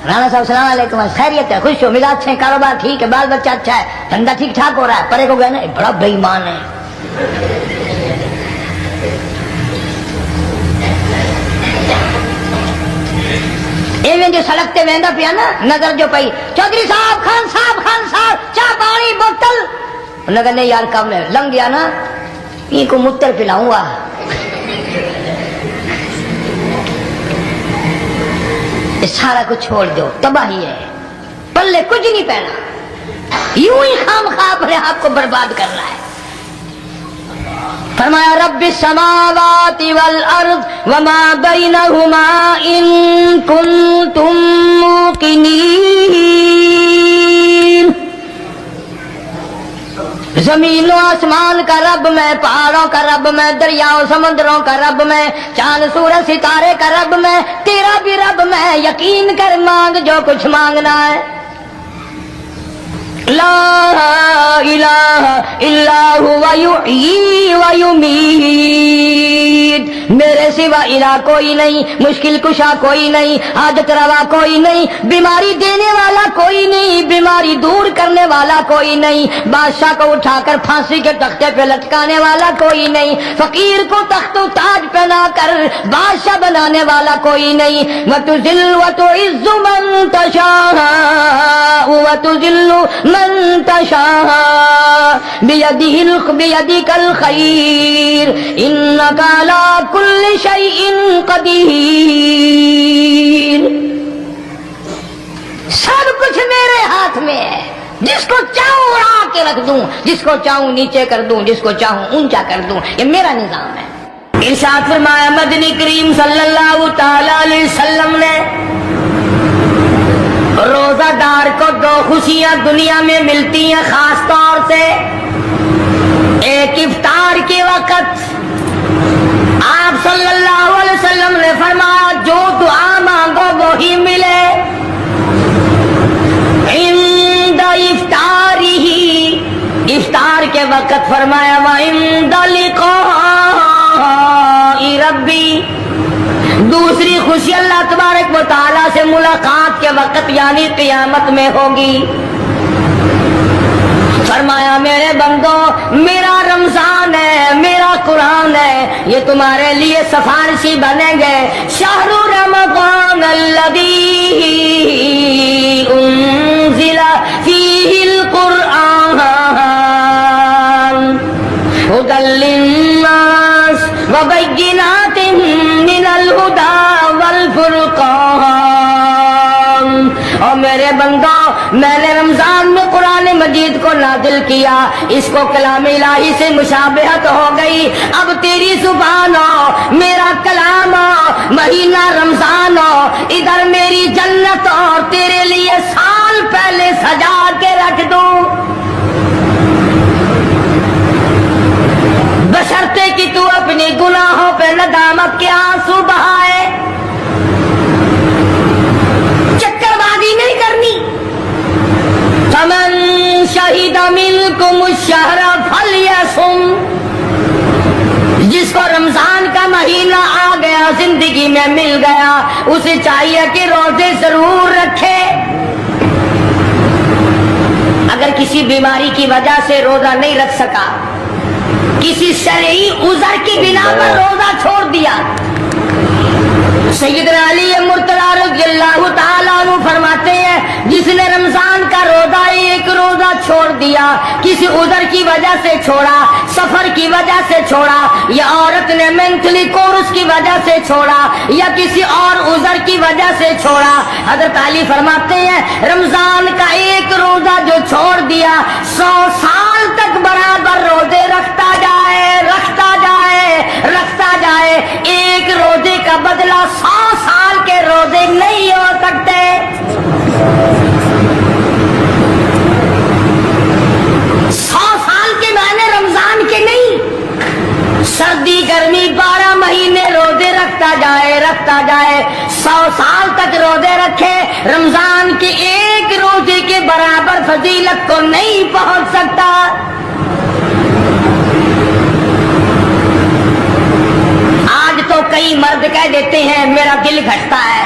رانا صاحب السلام علیکم، خیریت ہے، خوش ہو، مزاج ہے، کاروبار ٹھیک ہے، بال بچہ اچھا ہے، دھندا ٹھیک ٹھاک ہو رہا ہے، پرے کو گیا نا بڑا بے ایمان ہے۔ ایویں جو سڑک تے ویندا پیا نا، نظر جو پئی، چودھری صاحب، خان صاحب، چاہ پانی بوتل، انہوں نے کہا نہیں یار کم ہے، لنگ گیا نا یہ کو متر پلاؤں گا۔ یہ سارا کچھ چھوڑ دو، تباہی ہے، پلے کچھ نہیں پہنا، یوں ہی خام خواہ اپنے آپ کو برباد کر رہا ہے۔ فرمایا رب السماوات والارض وما بینہما ان کنتم موقنین، زمین و آسمان کا رب میں، پہاڑوں کا رب میں، دریاؤں سمندروں کا رب میں، چاند سورج ستارے کا رب میں، تیرا بھی رب میں، یقین کر مانگ جو کچھ مانگنا ہے۔ لا الہ الا هو یحیی و یمیت، میرے سوا الہ کوئی نہیں، مشکل کشا کوئی نہیں، حاجت روا کوئی نہیں، بیماری دینے والا کوئی نہیں، بیماری دور کرنے والا کوئی نہیں، بادشاہ کو اٹھا کر پھانسی کے تختے پہ لٹکانے والا کوئی نہیں، فقیر کو تخت و تاج پہنا کر بادشاہ بنانے والا کوئی نہیں۔ وتذل وتعز من تشاء وتذل من تشاء بیدک الخیر انک علی کل شیء قدیر۔ سب کچھ میرے ہاتھ میں ہے، جس کو چاہوں اڑا کے رکھ دوں، جس کو چاہوں نیچے کر دوں، جس کو چاہوں اونچا کر دوں، یہ میرا نظام ہے۔ ارشاد فرمایا مدنی کریم صلی اللہ تعالی علیہ وسلم نے، روزہ دار کو 2 خوشیاں دنیا میں ملتی ہیں خاص طور سے، ایک افطار کے وقت آپ صلی اللہ علیہ وسلم نے فرمایا جو دعا مانگو وہی ملے، عند افطارہ، افطار کے وقت فرمایا وعند لقاء ربی، دوسری خوشی اللہ تبارک و تعالیٰ سے ملاقات کے وقت یعنی قیامت میں ہوگی۔ فرمایا میرے بندو میرا رمضان ہے، میرا قرآن ہے، یہ تمہارے لیے سفارشی بنیں گے۔ شہر رمضان الذی انزل فیہ القرآن ھدی للناس وبینات من الہدی والفرقان اور میرے بندو، میں نے رمضان میں قرآن مجید کو نازل کیا، اس کو کلام الہی سے مشابہت ہو گئی، اب تیری زبان ہو، میرا کلام ہو، مہینہ رمضان ہو، ادھر میری جنت اور تیرے لیے سال پہلے سجا کے رکھ دوں، بشرطے کہ تو اپنی گناہوں پہ ندامت کے آنسو بہائے، چکر بازی نہیں کرنی۔ فمن شہد منکم الشہر فلیصم، جس کو رمضان کا مہینہ آ گیا، زندگی میں مل گیا، اسے چاہیے کہ روزے ضرور رکھے۔ اگر کسی بیماری کی وجہ سے روزہ نہیں رکھ سکا، کسی شرعی عذر کی بنا پر روزہ چھوڑ دیا، سیدنا علی مرتضی رضی اللہ تعالیٰ عنہ فرماتے ہیں جس نے رمضان کا روزہ ایک روزہ چھوڑ دیا، کسی عذر کی وجہ سے چھوڑا، سفر کی وجہ سے چھوڑا، یا عورت نے مینٹلی کورس کی وجہ سے چھوڑا، یا کسی اور عذر کی وجہ سے چھوڑا، حضرت علی فرماتے ہیں رمضان کا ایک روزہ جو چھوڑ دیا، 100 سال تک برابر روزے رکھتا جائے، رکھتا جائے، رکھتا جائے، ایک روزے کا بدلہ 100 سال کے روزے نہیں ہو سکتے۔ 100 سال کے معنی رمضان کے نہیں، سردی گرمی 12 مہینے روزے رکھتا جائے، رکھتا جائے، 100 سال تک روزے رکھے، رمضان کے ایک روزے کے برابر فضیلت کو نہیں پہنچ سکتا۔ آج تو کئی مرد کہہ دیتے ہیں میرا دل گھٹتا ہے،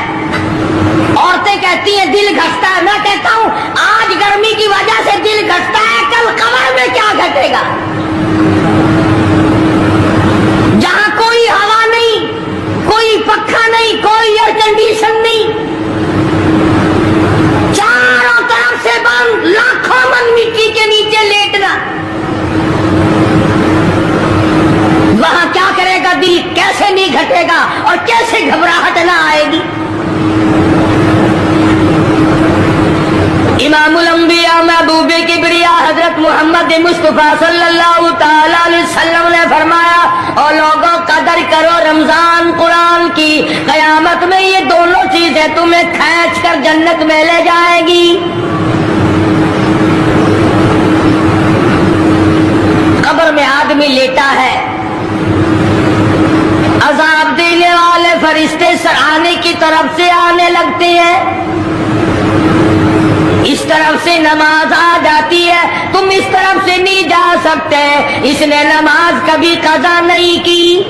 عورتیں کہتی ہیں دل گھٹتا ہے، میں کہتا ہوں آج گرمی کی وجہ سے دل گھٹتا ہے، کل قمر میں کیا گھٹے گا؟ جہاں کوئی ہوا نہیں، کوئی پنکھا نہیں، کوئی ایئر کنڈیشن نہیں، چاروں طرف سے بند، لاکھوں من مٹی کے نیچے لیٹنا، وہاں کیا کرے گا دل؟ کیسے نہیں گھٹے گا اور کیسے گھبراہٹ نہ آئے گی؟ امام الانبیاء محبوب کبریا حضرت محمد مصطفیٰ صلی اللہ تعالی علیہ وسلم نے فرمایا اور لوگوں قدر کرو رمضان قرآن کی، قیامت میں یہ دونوں چیزیں تمہیں کھینچ کر جنت میں لے جائے گی۔ قبر میں آدمی لیٹا ہے، عذاب دینے والے فرشتے سرانے کی طرف سے آنے لگتے ہیں، اس طرف سے نماز آ جاتی ہے، تم اس طرف سے نہیں جا سکتے، اس نے نماز کبھی قضا نہیں کی،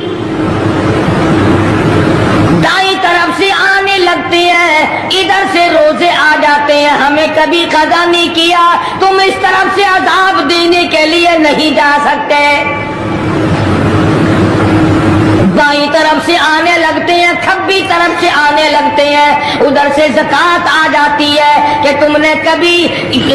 دائیں طرف سے آنے لگتے ہیں، ادھر سے روزے آ جاتے ہیں، ہمیں کبھی قضا نہیں کیا، تم اس طرف سے عذاب دینے کے لیے نہیں جا سکتے، بائیں طرف سے آنے لگتے ہیں، کھبی طرف سے آنے لگتے ہیں، ادھر سے زکوٰۃ آ جاتی ہے کہ تم نے کبھی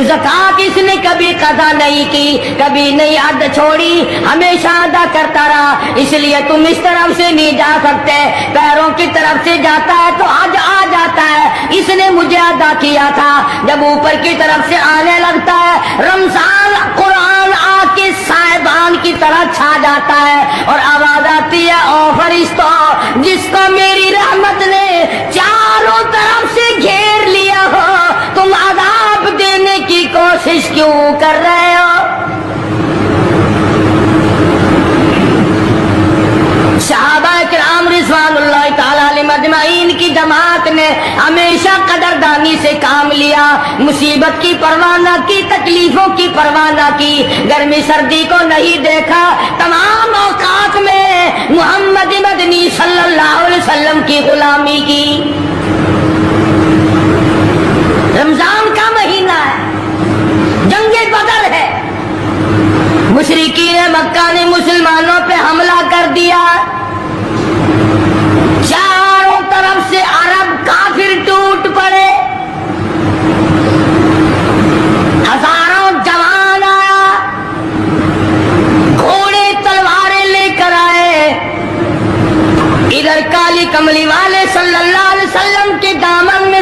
زکوٰۃ اس نے کبھی قضا نہیں کی، کبھی نہیں عد چھوڑی، ہمیشہ ادا کرتا رہا، اس لیے تم اس طرف سے نہیں جا سکتے، پیروں کی طرف سے جاتا ہے تو حج آ جاتا ہے، اس نے مجھے ادا کیا تھا، جب اوپر کی طرف سے آنے لگتا ہے رمضان قرآن آ کے صاحبان کی طرح چھا جاتا ہے اور آواز آتی ہے او فرشتوں، جس کو میری رحمت نے چاروں طرف سے گھیر لیا ہو، تم عذاب دینے کی کوشش کیوں کر رہے ہو؟ صحابہ کرام رضوان اللہ تعالی علیہم اجمعین کی جماعت نے ہمیشہ قدردانی سے کام لیا، مصیبت کی پرواہ نہ کی، تکلیفوں کی پرواہ نہ کی، گرمی سردی کو نہیں دیکھا، تمام اوقات میں محمد مدنی صلی اللہ علیہ وسلم کی غلامی کی۔ رمضان کا مہینہ ہے، جنگ بدر ہے، مشرکین مکہ نے مسلمانوں پہ حملہ کر دیا، چاروں طرف سے عرب کافر ٹوٹ پڑے، ہزاروں جوان آیا، گھوڑے تلواریں لے کر آئے، ادھر کالی کملی والے صلی اللہ علیہ وسلم کے دامن میں